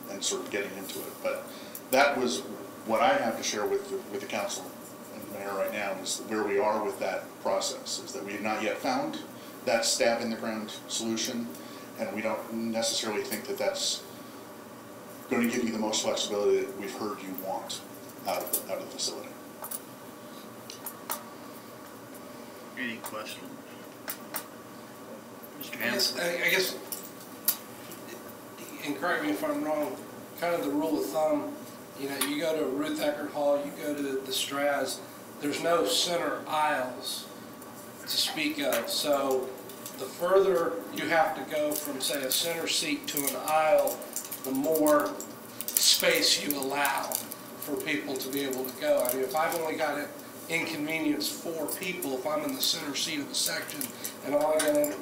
and sort of getting into it. But that was what I have to share with the council and the mayor right now is where we are with that process, is that we have not yet found that stab in the ground solution, and we don't necessarily think that that's going to give you the most flexibility that we've heard you want out of the facility. Any questions? Mr. Hanson? I guess, and correct me if I'm wrong, kind of the rule of thumb, you go to Ruth Eckerd Hall, you go to the Straz, there's no center aisles to speak of. So the further you have to go from, say, a center seat to an aisle, the more space you allow for people to be able to go. I mean, if I've only got to inconvenience 4 people, if I'm in the center seat of the section and all I got to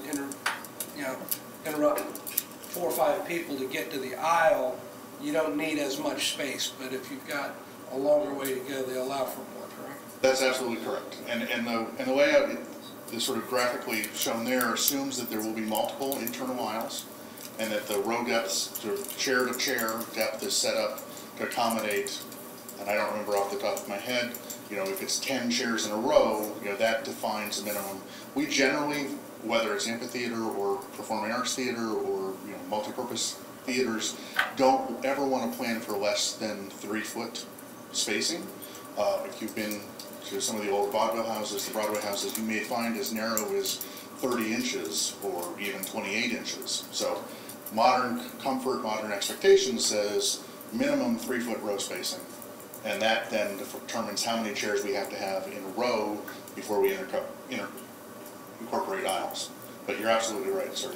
interrupt 4 or 5 people to get to the aisle, you don't need as much space. But if you've got a longer way to go, they allow for more, correct? That's absolutely correct. And the layout is sort of graphically shown there assumes that there will be multiple internal aisles and that the row depths, sort of chair to chair depth is set up to accommodate, and I don't remember off the top of my head, if it's 10 chairs in a row, that defines a minimum. We generally, whether it's amphitheater or performing arts theater or multi-purpose theaters, don't ever want to plan for less than 3-foot spacing. If you've been to some of the old vaudeville houses, the Broadway houses, you may find as narrow as 30 inches or even 28 inches. So modern comfort, modern expectation says minimum 3-foot row spacing. And that then determines how many chairs we have to have in a row before we incorporate aisles. But you're absolutely right, sir.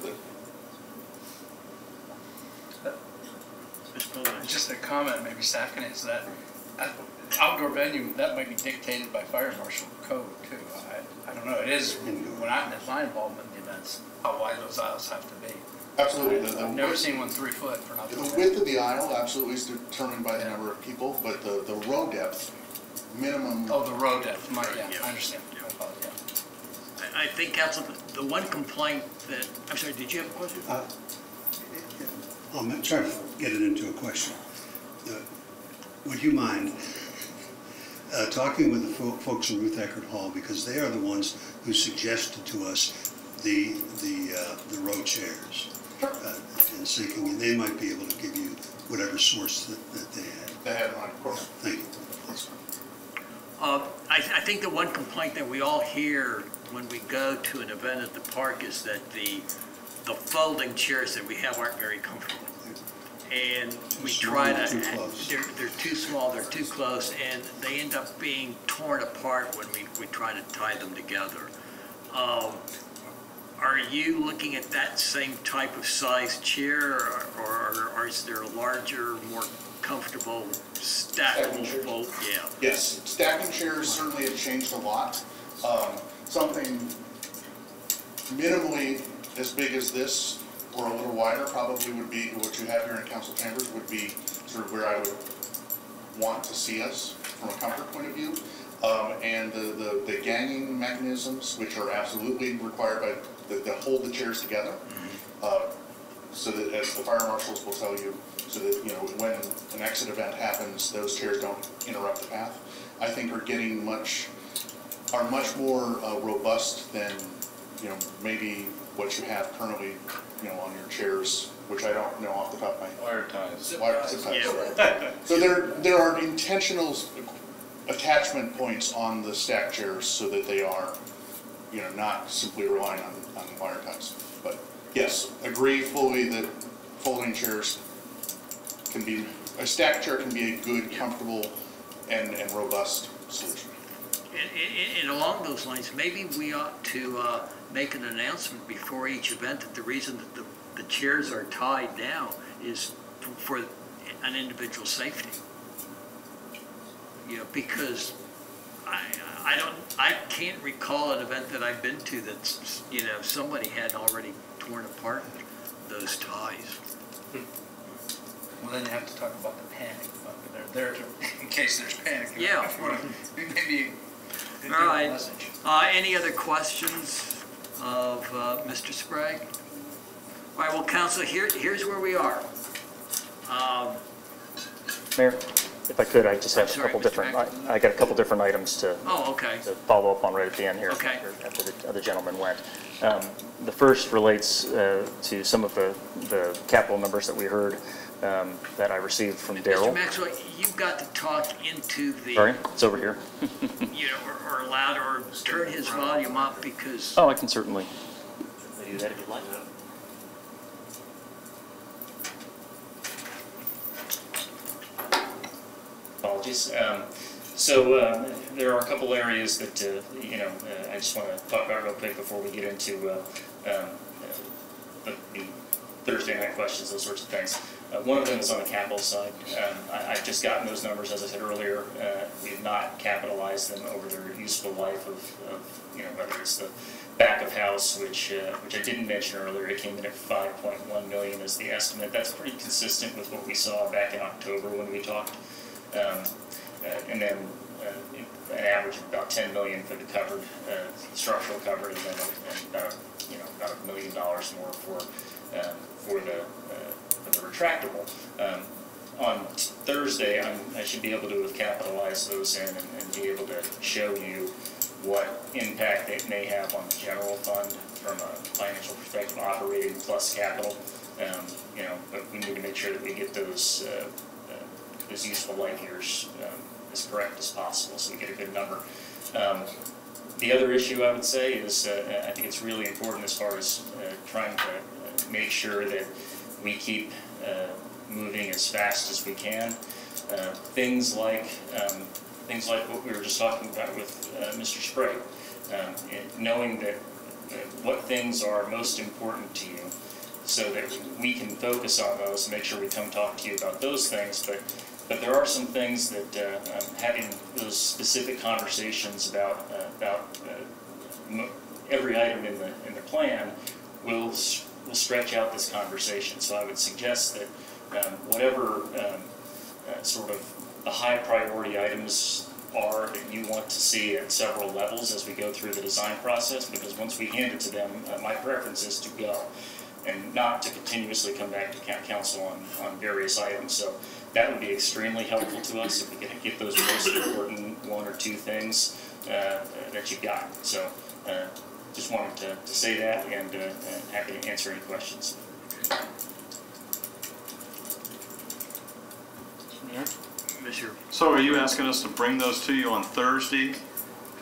Just a comment, maybe staff can answer that. Outdoor venue, that might be dictated by fire marshal code too. I don't know. It is, when it's my involvement in the events, how wide those aisles have to be. Absolutely. I've never seen one 3 foot for nothing. The width of the aisle absolutely is determined by the number of people, but the row depth, minimum. Oh, the row depth, I understand. I think, Council, the one complaint that, I'm sorry, did you have a question? I'm trying to get it into a question. Would you mind talking with the folks in Ruth Eckerd Hall, because they are the ones who suggested to us the row chairs and sinking, and they might be able to give you whatever source that they had. Ahead, of course. Thank you. I think the one complaint that we all hear when we go to an event at the park is that the folding chairs that we have aren't very comfortable. And we try to, Too close. they're too small, they're too close, and they end up being torn apart when we try to tie them together. Are you looking at that same type of size chair, or is there a larger, more comfortable, stackable fold? Yeah. Yes, stacking chairs certainly have changed a lot. Something minimally as big as this, or a little wider, probably would be, what you have here in council chambers would be sort of where I would want to see us from a comfort point of view. And the ganging mechanisms, which are absolutely required by, that hold the chairs together, so that, as the fire marshals will tell you, so that, you know, when an exit event happens, those chairs don't interrupt the path, I think are much more robust than, you know, maybe what you have currently, you know, on your chairs, which I don't know off the top of my head. Wire ties. Zip ties. So there are intentional attachment points on the stack chairs so that they are, you know, not simply relying on wire ties. But yes, agree fully that folding chairs can be, a stack chair can be a good, comfortable, and robust solution. And along those lines, maybe we ought to make an announcement before each event that the reason that the chairs are tied now is for an individual safety. You know, because I can't recall an event that I've been to that's, you know, somebody had already torn apart those ties. Well, then you have to talk about the panic. They're there in case there's panic. Yeah. Maybe a All right. message. Any other questions of Mr. Sprague? All right, well, Council, here's where we are. Mayor, if I could, I just have I'm a sorry, couple Mr. different, Acton. I got a couple different items to Oh, okay. follow up on right at the end here. Okay. After the other gentleman went. The first relates to some of the capital numbers that we heard that I received from Mr. Daryl. Maxwell, you've got to talk into the, Sorry, it's over here. you know, or loud, or turn his volume up because, Oh, I can certainly do that if you'd like. Apologies. So there are a couple areas that, you know, I just want to talk about real quick before we get into the Thursday night questions, those sorts of things. One of them is on the capital side. I've just gotten those numbers, as I said earlier. We have not capitalized them over their useful life of you know, whether it's the back of house, which I didn't mention earlier. It came in at $5.1 million as the estimate. That's pretty consistent with what we saw back in October when we talked. And then an average of about $10 million for the covered, structural cover, and then about, you know, about $1 million more for the retractable. On Thursday, I should be able to have capitalized those in and be able to show you what impact it may have on the general fund from a financial perspective, operating plus capital. You know, but we need to make sure that we get those useful life years as correct as possible, so we get a good number. The other issue I would say is I think it's really important as far as trying to make sure that we keep moving as fast as we can. Things like what we were just talking about with Mr. Sprague, knowing that what things are most important to you, so that we can focus on those and make sure we come talk to you about those things. But there are some things that having those specific conversations about every item in the plan will stretch out this conversation. So I would suggest that whatever sort of the high priority items are that you want to see at several levels as we go through the design process, because once we hand it to them, my preference is to go and not to continuously come back to council on various items. So that would be extremely helpful to us if we can get those most important one or two things that you've got. So just wanted to say that, and happy to answer any questions. Mr. So are you asking us to bring those to you on Thursday,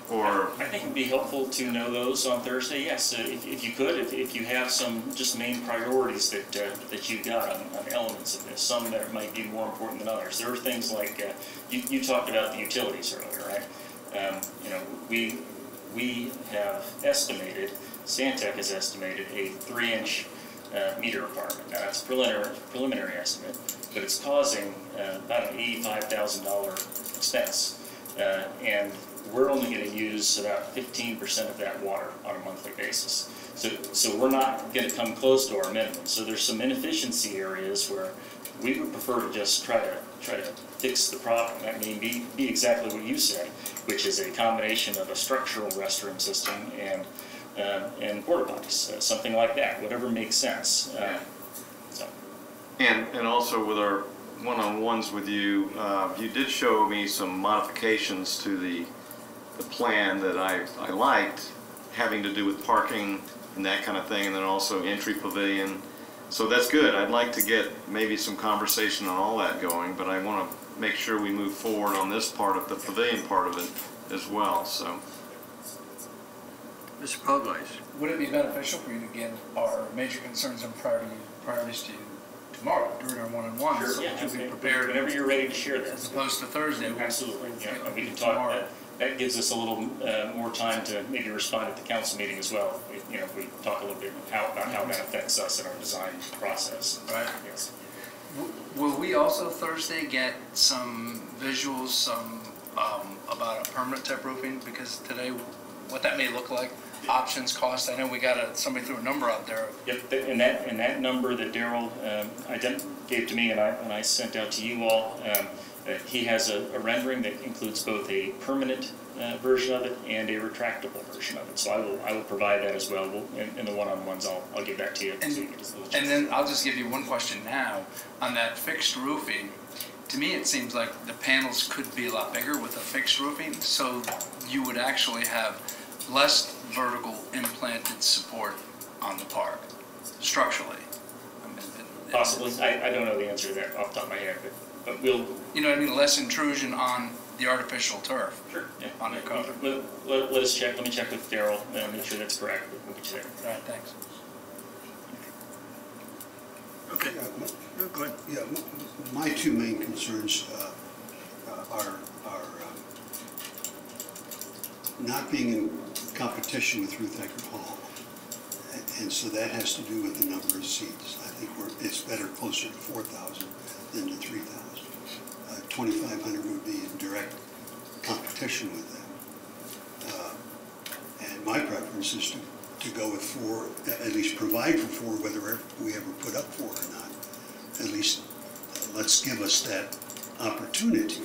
or? I think it'd be helpful to know those on Thursday, yes, if you could, if you have some just main priorities that you've got on elements of this, some that might be more important than others. There are things like, you talked about the utilities earlier, right? You know, we have estimated, Stantec has estimated a 3-inch meter requirement. Now, that's a preliminary estimate, but it's causing about an $85,000 expense. And we're only going to use about 15% of that water on a monthly basis. So we're not going to come close to our minimum. So there's some inefficiency areas where we would prefer to just try to fix the problem. That may be exactly what you said, which is a combination of a structural restroom system and porta potties, something like that, whatever makes sense. So. And also with our one-on-ones with you, you did show me some modifications to the plan that I liked, having to do with parking and that kind of thing, and then also entry pavilion. So that's good. I'd like to get maybe some conversation on all that going, but I want to make sure we move forward on this part of the pavilion part of it as well. So, Mr. Pugways. Would it be beneficial for you to give our major concerns and priorities to you tomorrow during our one-on-ones? Sure, yeah, to be prepared whenever you're ready to share that. as opposed to Thursday. Absolutely, yeah, we can talk about that. That gives us a little more time to maybe respond at the council meeting as well. If we talk a little bit about how that affects us in our design process. Right. Yes. Will we also Thursday get some visuals, about a permanent type roofing? Because today, what that may look like, options, cost. I know we got somebody threw a number out there. Yep, and that number that Daryl gave to me and I sent out to you all. He has a rendering that includes both a permanent version of it and a retractable version of it. So I will provide that as well. In the one-on-ones, I'll give that to you. And then I'll just give you one question now. On that fixed roofing, to me it seems like the panels could be a lot bigger with a fixed roofing, so you would actually have less vertical implanted support on the park, structurally. Possibly. I don't know the answer to that off the top of my head, but we'll... You know what I mean? Less intrusion on the artificial turf. Sure. Yeah. On the cover. Let us check. Let me check with Daryl and make sure that's correct. We'll get you there. All right, thanks. Okay. Go ahead. Yeah, my two main concerns are not being in competition with Ruth Eckerd Hall. And so that has to do with the number of seats. I think it's better closer to 4,000 than to 3,000. 2,500 would be in direct competition with them. And my preference is to go with 4, at least provide for 4, whether we ever put up 4 or not. At least let's give us that opportunity.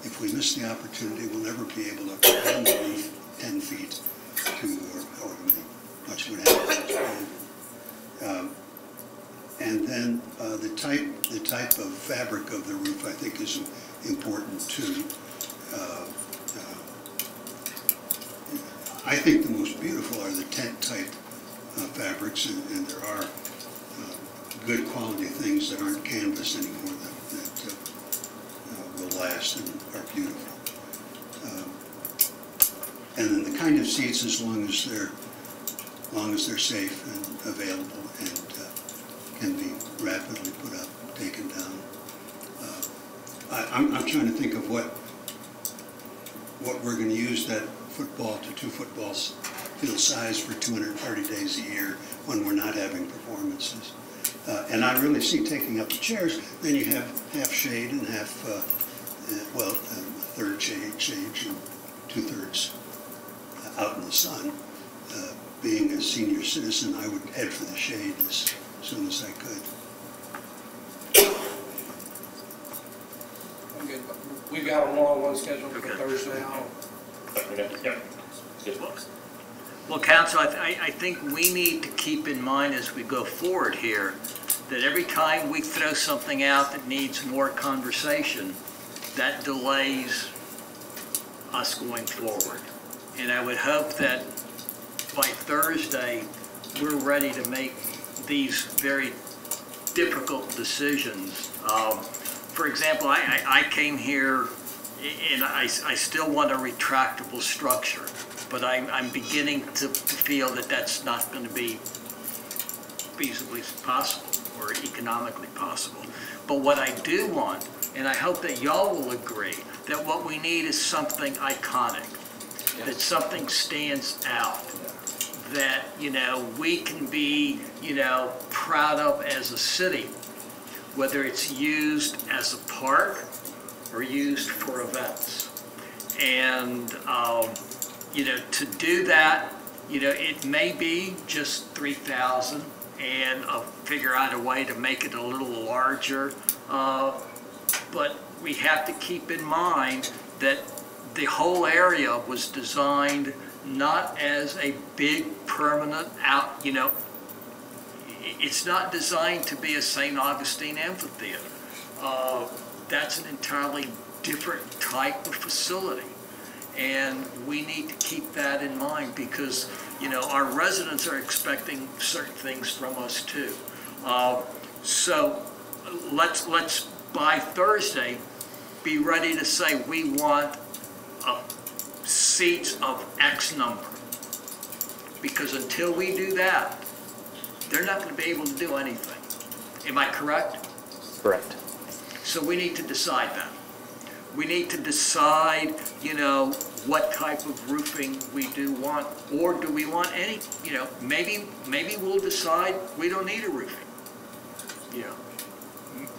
If we miss the opportunity, we'll never be able to expand the roof 10 feet to however much would happen. And then the type of fabric of the roof, I think, is important too. I think the most beautiful are the tent type fabrics, and there are good quality things that aren't canvas anymore that will last and are beautiful. And then the kind of seats, as long as they're safe and available and can be rapidly put up, taken down. I'm trying to think of what we're going to use that football to 2 footballs field size for 230 days a year when we're not having performances. And I really see taking up the chairs, then you have half shade and half, a third shade and 2/3 out in the sun. Being a senior citizen, I would head for the shade as soon as I could. I'm good. We've got a one-on-one scheduled for Okay. Thursday. Well, Council, I think we need to keep in mind as we go forward here that every time we throw something out that needs more conversation, that delays us going forward. And I would hope that by Thursday, we're ready to make these very difficult decisions. for example, I came here and I still want a retractable structure, but I'm beginning to feel that that's not going to be feasibly possible or economically possible. But what I do want, and I hope that y'all will agree, that what we need is something iconic, that something stands out, that, you know, we can be, you know, proud of as a city, whether it's used as a park or used for events. And, you know, to do that, you know, it may be just 3,000, and I'll figure out a way to make it a little larger. But we have to keep in mind that the whole area was designed not as a big permanent out, you know, it's not designed to be a St. Augustine amphitheater. That's an entirely different type of facility. And we need to keep that in mind because, you know, our residents are expecting certain things from us too. So let's by Thursday be ready to say we want seats of X number. Because until we do that, they're not going to be able to do anything. Am I correct? Correct. So we need to decide that. We need to decide, you know, what type of roofing we do want, or do we want any, you know, maybe we'll decide we don't need a roofing. You know,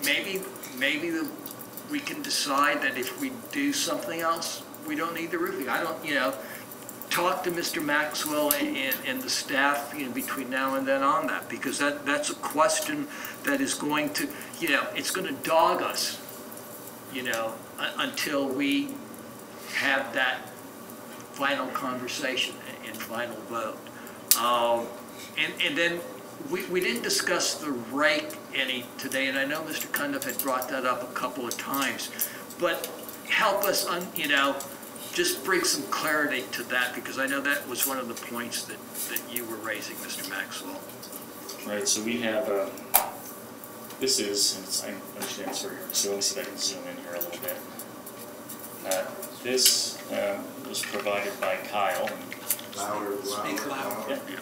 maybe we can decide that if we do something else, we don't need the roofing. I don't, you know, talk to Mr. Maxwell and the staff, you know, between now and then on that, because that's a question that is going to, you know, it's going to dog us, you know, until we have that final conversation and final vote. And then we didn't discuss the rate any today, and I know Mr. Cundiff had brought that up a couple of times, but help us, you know, just bring some clarity to that, because I know that was one of the points that you were raising, Mr. Maxwell. Right, so we have, this is, and it's, I understand it's here, so let me see if I can zoom in here a little bit. This was provided by Kyle. Speak loud. Yeah.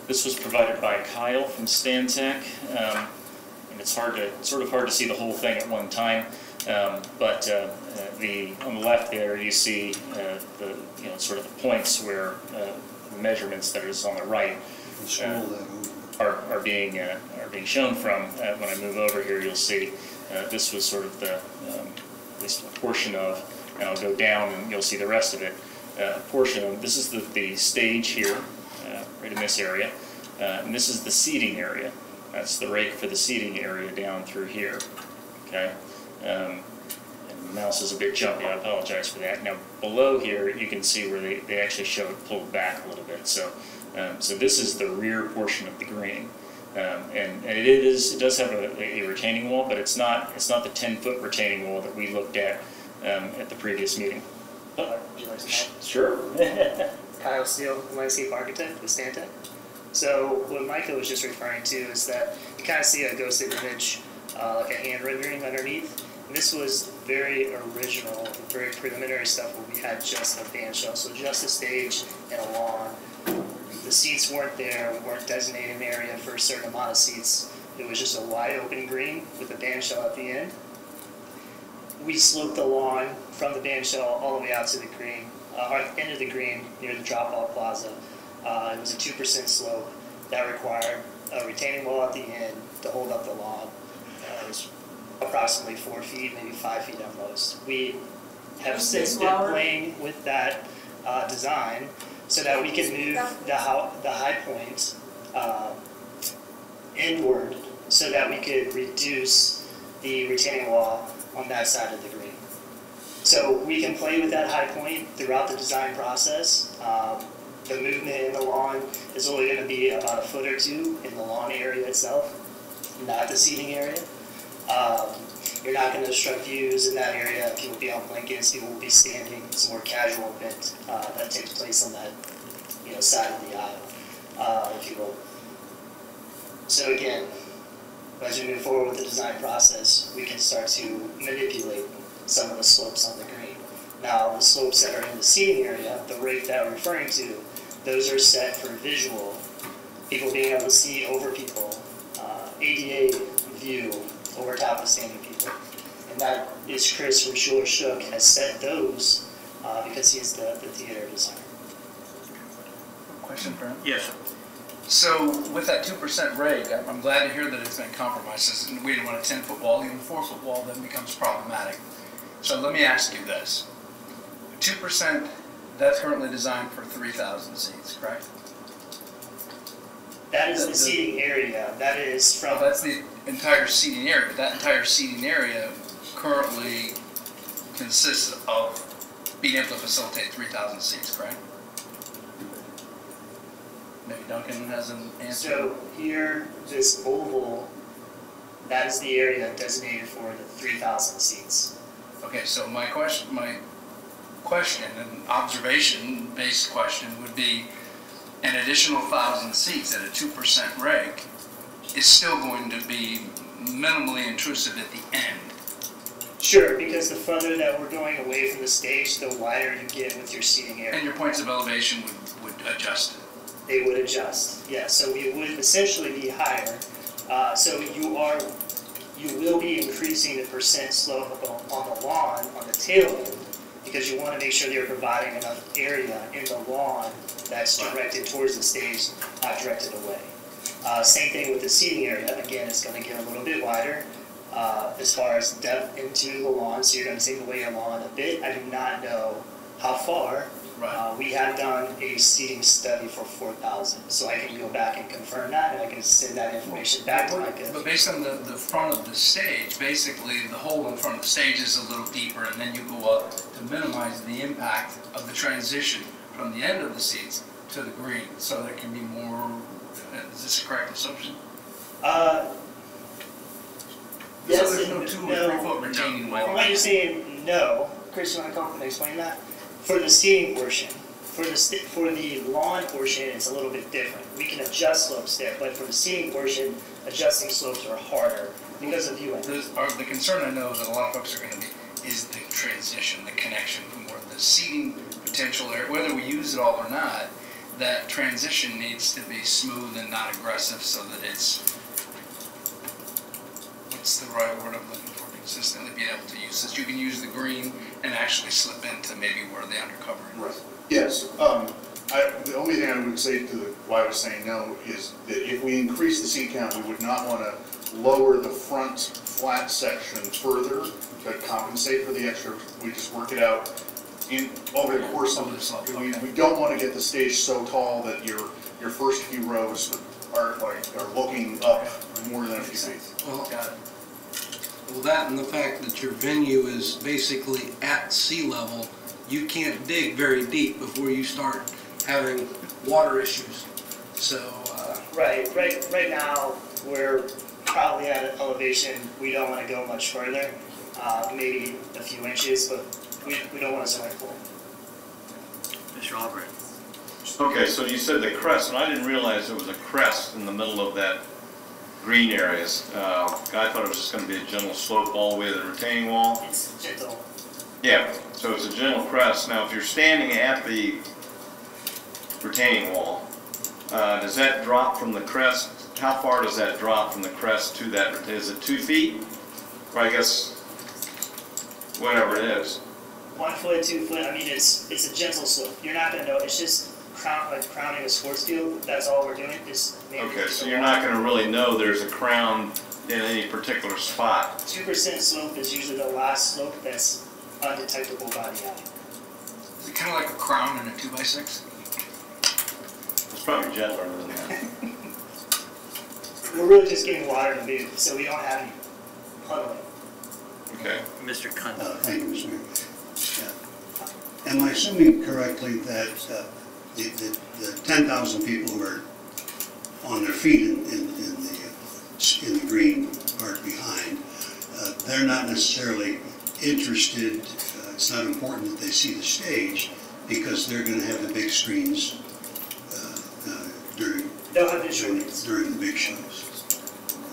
This was provided by Kyle from Stantec, and it's sort of hard to see the whole thing at one time. But on the left there, you see the, you know, sort of the points where the measurements that is on the right are being shown from. When I move over here, you'll see this was sort of the at least a portion of, and I'll go down and you'll see the rest of it. A portion of this is the stage here, right in this area, and this is the seating area. That's the rake for the seating area down through here. Okay. And the mouse is a bit jumpy, I apologize for that. Now below here you can see where they actually show it pulled back a little bit. So so this is the rear portion of the green. And it does have a retaining wall, but it's not the 10-foot retaining wall that we looked at the previous meeting. Would you like to help? Sure. Kyle Steele, landscape architect with Stantec. So what Micah was just referring to is that you kind of see a ghosted image, like a hand rendering underneath. And this was very original, very preliminary stuff where we had just a band shell, so just a stage and a lawn. The seats weren't there, we weren't designated an area for a certain amount of seats. It was just a wide open green with a band shell at the end. We sloped the lawn from the band shell all the way out to the green, or end of the green near the drop-off plaza. It was a 2% slope that required a retaining wall at the end to hold up the lawn. It was approximately 4 feet, maybe 5 feet at most. We have since been playing with that design so that we can move the high point inward so that we could reduce the retaining wall on that side of the green. So we can play with that high point throughout the design process. The movement in the lawn is only going to be about a foot or two in the lawn area itself, not the seating area. You're not going to obstruct views in that area. People will be on blankets, people will be standing. It's a more casual event that takes place on that, you know, side of the aisle, if you will. So again, as we move forward with the design process, we can start to manipulate some of the slopes on the green. Now, the slopes that are in the seating area, the rate that we're referring to, those are set for visual, people being able to see over people, ADA view over top of standing people. And that is Chris from Schuler Shook has set those because he's the theater designer. Question for him? Yes. So with that 2% rate, I'm glad to hear that it's been compromised. We didn't want a 10-foot wall, even a 4-foot wall then becomes problematic. So let me ask you this. 2%, that's currently designed for 3,000 seats, correct? That is the seating area. That is from... That's the entire seating area. That entire seating area currently consists of being able to facilitate 3,000 seats, correct? Maybe Duncan has an answer. So here, this oval, that is the area designated for the 3,000 seats. Okay, so my question, an observation-based question would be, an additional 1,000 seats at a 2% rate is still going to be minimally intrusive at the end. Sure, because the further that we're going away from the stage, the wider you get with your seating area. And your points of elevation would adjust it. They would adjust, yeah. So we would essentially be higher. So you will be increasing the percent slope on the lawn, on the tail end, because you want to make sure that you're providing enough area in the lawn that's directed towards the stage, not directed away. Same thing with the seating area. Again, it's going to get a little bit wider as far as depth into the lawn, so you're going to take away your lawn a bit. I do not know how far. We have done a seating study for 4,000, so I can go back and confirm that, and I can send that information back to Micah. But based on the front of the stage, basically the hole in front of the stage is a little deeper, and then you go up to minimize the impact of the transition from the end of the seats to the green, so there can be more. Is this a correct assumption? Yes, so there's no 2 or 3 foot retaining wall. From what you're saying, no. Chris, you want to come and explain that? For the seating portion, for the lawn portion, it's a little bit different. We can adjust slopes there, but for the seating portion, adjusting slopes are harder because of viewing. The concern I know that a lot of folks are going to be is the transition, the connection from where the seating potential area, whether we use it all or not, that transition needs to be smooth and not aggressive so that it's, what's the right word I'm looking for, consistently being able to use this. You can use the green and actually slip into maybe where the undercover is. Right. Yes. The only thing I would say to why I was saying no is that if we increase the seat count, we would not want to lower the front flat section further to compensate for the extra. We just work it out over the course of this. We don't want to get the stage so tall that your first few rows are looking up more than a few feet. Well, that and the fact that your venue is basically at sea level, you can't dig very deep before you start having water issues. So right now we're probably at an elevation we don't want to go much further, maybe a few inches, but we don't want to swimming pool. Mr. Albrecht. Okay, so you said the crest, and I didn't realize there was a crest in the middle of that green areas. I thought it was just going to be a gentle slope all the way to the retaining wall. It's gentle. Yeah, so it's a gentle crest. Now, if you're standing at the retaining wall, does that drop from the crest? How far does that drop from the crest to that? Is it 2 feet? Or I guess, whatever it is. 1 foot, 2 foot, I mean, it's a gentle slope. You're not going to know, it's just crowning a sports field. That's all we're doing. Okay, so you're not going to really know there's a crown in any particular spot. 2% slope is usually the last slope that's undetectable by the eye. Is it kind of like a crown in a 2x6? It's probably gentler than that. We're really just getting water to move, so we don't have any puddling. Okay. Mr. Kuhn. Thank you, Mr. Mayor. Am I assuming correctly that the 10,000 people who are on their feet in the green part behind, they're not necessarily interested, it's not important that they see the stage because they're going to have the big screens during the big shows.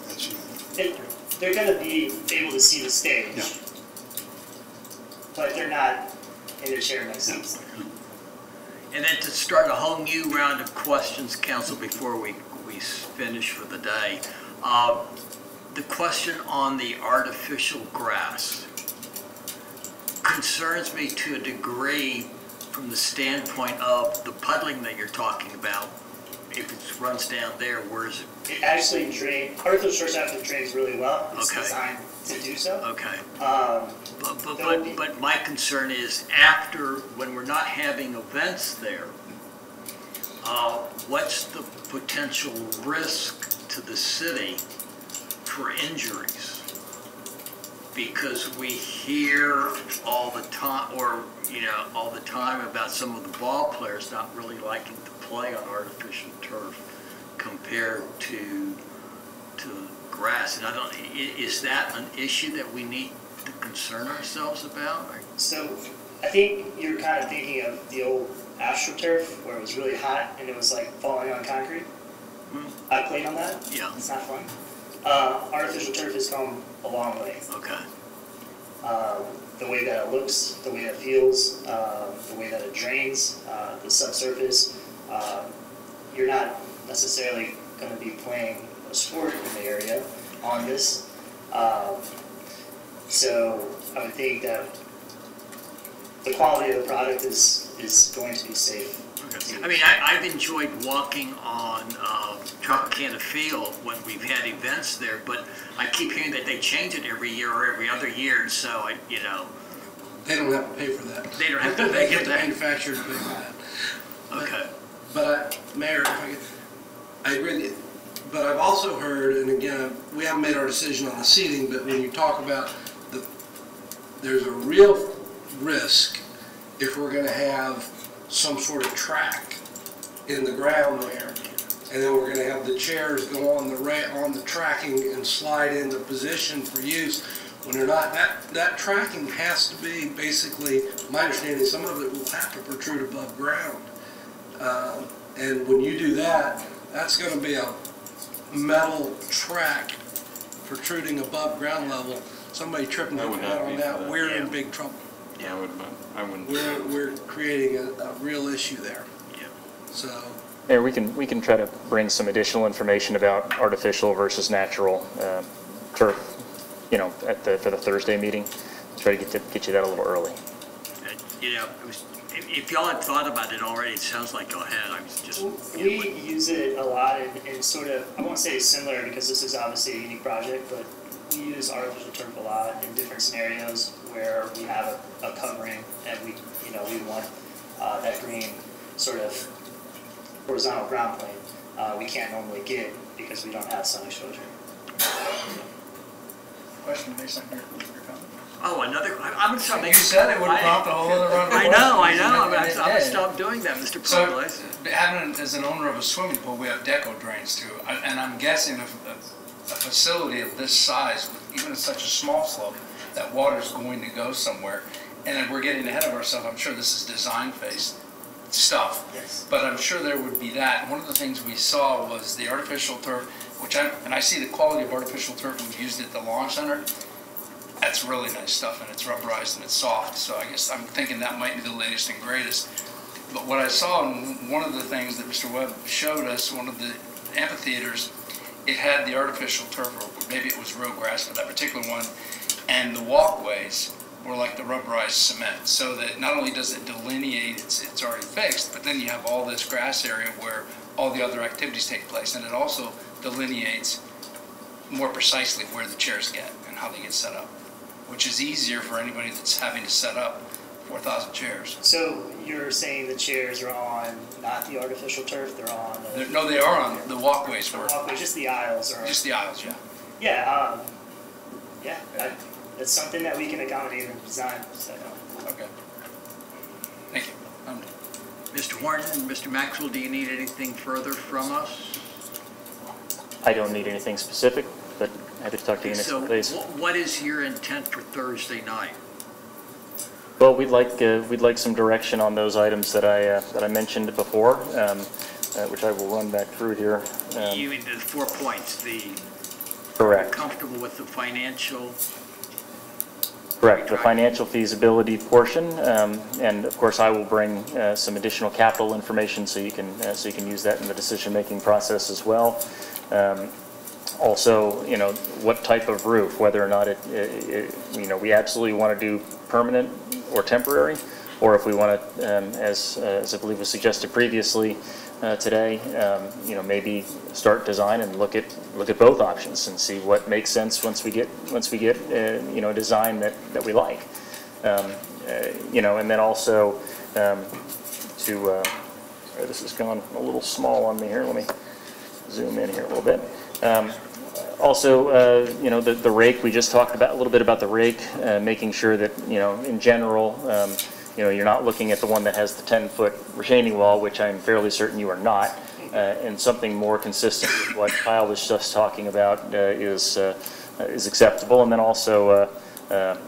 That's right. they're gonna be able to see the stage. Yeah. But they're not in their chair next to us. And then to start a whole new round of questions, council, before we finish for the day, the question on the artificial grass concerns me to a degree from the standpoint of the puddling that you're talking about. If it runs down there, where is it? It actually artificial turf actually drains really well. It's Okay. designed to do so. Okay. There'll be- But my concern is after, when we're not having events there, what's the potential risk to the city for injuries? Because we hear all the time, all the time about some of the ball players not really liking to play on artificial turf compared to grass. And is that an issue that we need to concern ourselves about? So I think you're kind of thinking of the old AstroTurf where it was really hot and it was like falling on concrete. I played on that. Yeah. It's not fun. Artificial turf has come a long way. Okay. The way that it looks, the way it feels, the way that it drains, the subsurface. You're not necessarily going to be playing a sport in the area on this. So I would think that the quality of the product is going to be safe. Okay. I mean, I've enjoyed walking on Tropicana Field when we've had events there, but I keep hearing that they change it every year or every other year, so They don't have to pay for that. They don't have to They pay get for the that. manufacturer to pay for that. Okay. But Mayor, if I agree with you. But I've also heard, and again, we haven't made our decision on the seating, but when you talk about there's a real risk if we're going to have some sort of track in the ground there, and then we're going to have the chairs go on the tracking and slide into position for use. When they're not, that tracking has to be basically, my understanding, some of it will have to protrude above ground. And when you do that, that's going to be a metal track protruding above ground level. Somebody tripping their head on that, we're in big trouble. Yeah, I wouldn't. We're creating a real issue there. Yeah. So. Mayor, we can try to bring some additional information about artificial versus natural turf, for the Thursday meeting. Try to get you that a little early. If y'all had thought about it already, it sounds like go ahead. I was just. We use it a lot in sort of, I won't say it's similar because this is obviously a unique project, but we use artificial turf a lot in different scenarios where we have a covering and we want that green sort of horizontal ground plane. We can't normally get because we don't have sun exposure. Question based on your comment. Oh, another. I'm sorry. You said it would prompt a whole other round of I know. questions. I'm gonna stop doing that, Mr. So, Probles. as an owner of a swimming pool, we have deco drains too, and I'm guessing if a facility of this size, even at such a small slope, that water's going to go somewhere. And if we're getting ahead of ourselves, I'm sure this is design phase stuff. Yes. But I'm sure there would be that. And one of the things we saw was the artificial turf, I see the quality of artificial turf we've used at the lawn center. That's really nice stuff, and it's rubberized and it's soft. So I guess I'm thinking that might be the latest and greatest. But what I saw in one of the things that Mr. Webb showed us, one of the amphitheaters, it had the artificial turf, or maybe it was road grass, but that particular one, and the walkways were like the rubberized cement. So that not only does it delineate, it's already fixed, but then you have all this grass area where all the other activities take place, and it also delineates more precisely where the chairs get and how they get set up, which is easier for anybody that's having to set up 4,000 chairs. So you're saying the chairs are on not the artificial turf, they're on No, they are on the walkways. just the aisles are. Just the aisles, yeah. Yeah, that's something that we can accommodate in design. So. Okay. Thank you. Mr. Horton, Mr. Maxwell, do you need anything further from us? I don't need anything specific, but happy to talk to you next days. So what is your intent for Thursday night? Well, we'd like some direction on those items that I mentioned before, which I will run back through here. You mean the 4 points, the Correct. Comfortable with the financial? Correct, the financial feasibility portion, and of course I will bring some additional capital information so you can use that in the decision-making process as well. Also, you know, what type of roof, whether or not you know, we absolutely want to do permanent or temporary, or if we want to, as I believe was suggested previously today, you know, maybe start design and look at both options and see what makes sense once we get you know, a design that we like. You know, and then also sorry, this has gone a little small on me here. Let me zoom in here a little bit. Also, you know, the rake, we just talked about a little bit about the rake, making sure that, you know, in general, you know, you're not looking at the one that has the 10-foot retaining wall, which I'm fairly certain you are not, and something more consistent with what Kyle was just talking about is acceptable. And then also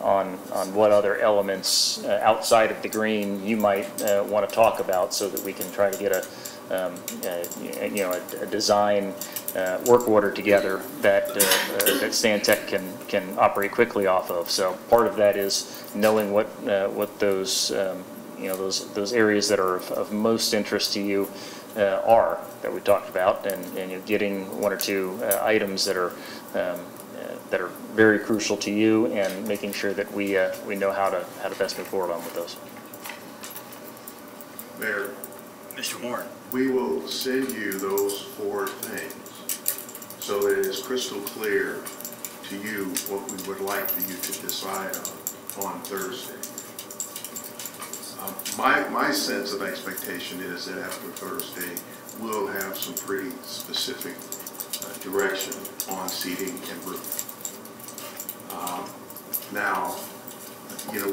on what other elements outside of the green you might want to talk about, so that we can try to get you know, a design work order together that that Stantec can operate quickly off of. So part of that is knowing what those you know, those areas that are of most interest to you are, that we talked about, and you know, getting one or two items that are very crucial to you, and making sure that we know how to best move forward on with those. Mayor, Mr. Warren. we will send you those 4 things so that it is crystal clear to you what we would like for you to decide on Thursday. My sense of expectation is that after Thursday, we'll have some pretty specific direction on seating and roof. Now, you know,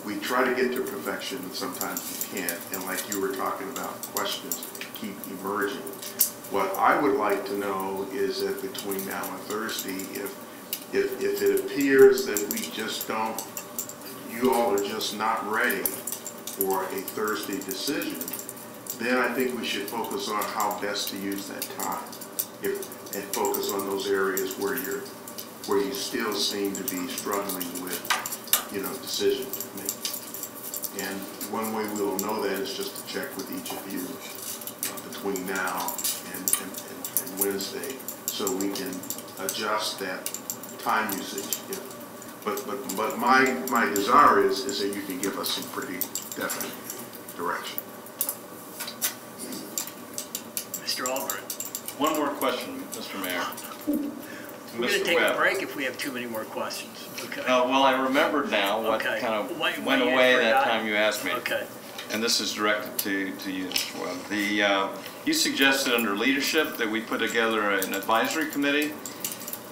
we try to get to perfection, and sometimes we can't. And like you were talking about, questions keep emerging. What I would like to know is that between now and Thursday, if it appears that we just don't, you all are just not ready for a Thursday decision, then I think we should focus on how best to use that time, and focus on those areas where you still seem to be struggling with, you know, decision making. And one way we'll know that is just to check with each of you between now and Wednesday, so we can adjust that time usage. But my desire is that you can give us some pretty definite direction. Mr. Albrecht. One more question, Mr. Mayor. We're going to take a break if we have too many more questions. Okay. Well, I remembered now what Okay. kind of Why went you away that forgot? time you asked me. Okay. And this is directed to you as well. You suggested under leadership that we put together an advisory committee,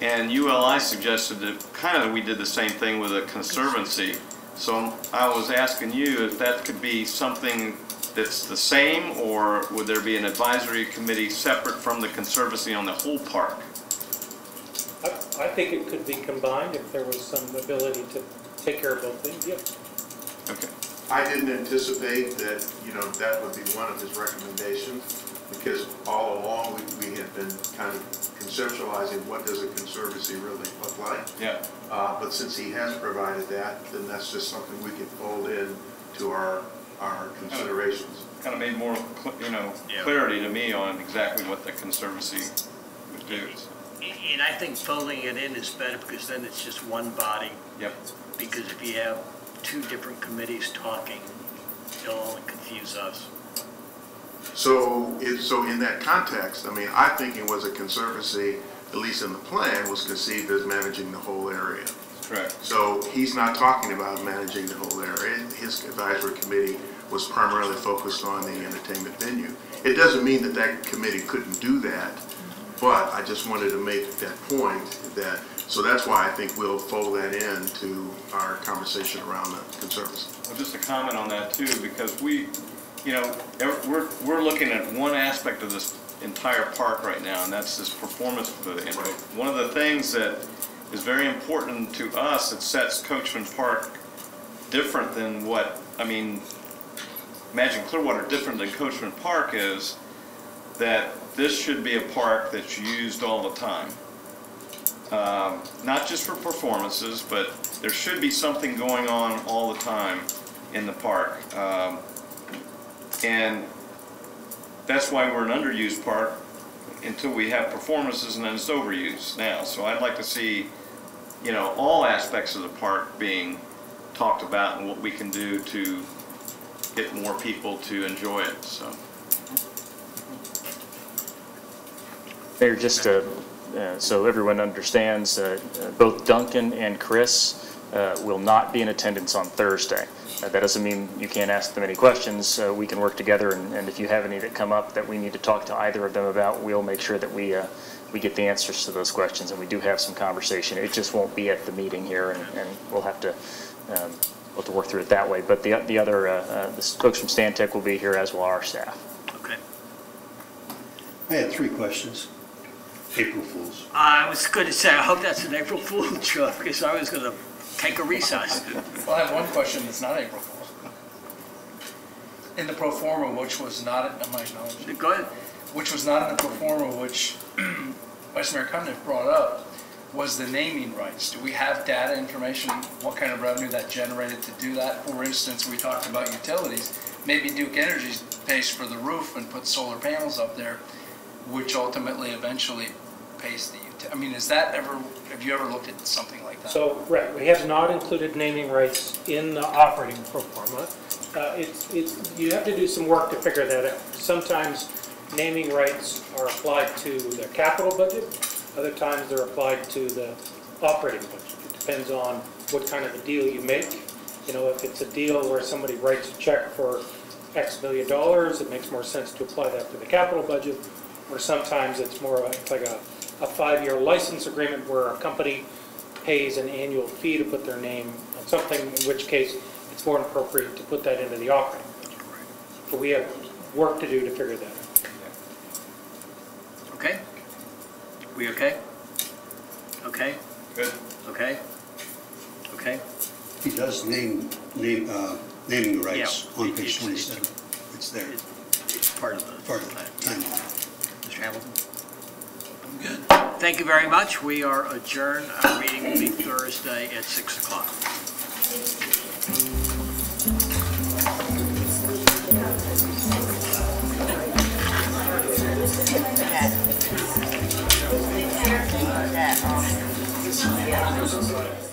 and ULI suggested that we did the same thing with a conservancy. So I was asking you if that could be something that's the same, or would there be an advisory committee separate from the conservancy on the whole park? I think it could be combined if there was some ability to take care of both things, yeah. Okay. I didn't anticipate that, you know, that would be one of his recommendations, because all along we had been kind of conceptualizing what does a conservancy really look like. Yeah. But since he has provided that, then that's just something we can fold in to our considerations. Kind of made more, clarity to me on exactly what the conservancy would do. And I think folding it in is better, because then it's just one body. Yep. Because if you have 2 different committees talking, it'll only confuse us. So in that context, I mean, I think it was a conservancy, at least in the plan, was conceived as managing the whole area. Correct. So he's not talking about managing the whole area. His advisory committee was primarily focused on the entertainment venue. It doesn't mean that that committee couldn't do that, but I just wanted to make that point so that's why I think we'll fold that into our conversation around the conservancy. Well, just a comment on that too, because we're looking at one aspect of this entire park right now, and that's this performance pavilion. Right. One of the things that is very important to us that sets Coachman Park different than Imagine Clearwater different than Coachman Park is that this should be a park that's used all the time. not just for performances, but there should be something going on all the time in the park. And that's why we're an underused park until we have performances, and then it's overused now. So I'd like to see, you know, all aspects of the park being talked about and what we can do to get more people to enjoy it, so. Mayor, just so everyone understands, both Duncan and Chris will not be in attendance on Thursday. That doesn't mean you can't ask them any questions. We can work together, and if you have any that come up that we need to talk to either of them about, we'll make sure that we get the answers to those questions, and we do have some conversation. It just won't be at the meeting here, and we'll have to work through it that way. But the folks from Stantec will be here, as will our staff. Okay. I had 3 questions. April Fools. I was going to say, I hope that's an April Fool joke, because I was going to take a recess. Well, I have one question that's not April Fool's. In the pro forma, which was not, am I acknowledging? Go ahead. Which was not in the pro forma, which Vice Mayor Cundiff brought up, was the naming rights. Do we have data information, what kind of revenue that generated to do that? For instance, we talked about utilities. Maybe Duke Energy pays for the roof and puts solar panels up there, which ultimately eventually pays the utility. I mean, is that ever, have you ever looked at something like that? So, right, we have not included naming rights in the operating pro forma. You have to do some work to figure that out. Sometimes naming rights are applied to the capital budget, other times they're applied to the operating budget. It depends on what kind of a deal you make. You know, if it's a deal where somebody writes a check for X million dollars, it makes more sense to apply that to the capital budget. Or sometimes it's more it's like a 5-year license agreement where a company pays an annual fee to put their name on something, in which case it's more appropriate to put that into the operating budget. But we have work to do to figure that out. Okay? We okay? Okay? Good. Okay? Okay? He does naming rights on page 27. It's there. It's part of the timeline. Mr. Hamilton? I'm good. Thank you very much. We are adjourned. Our meeting will be Thursday at 6 o'clock. That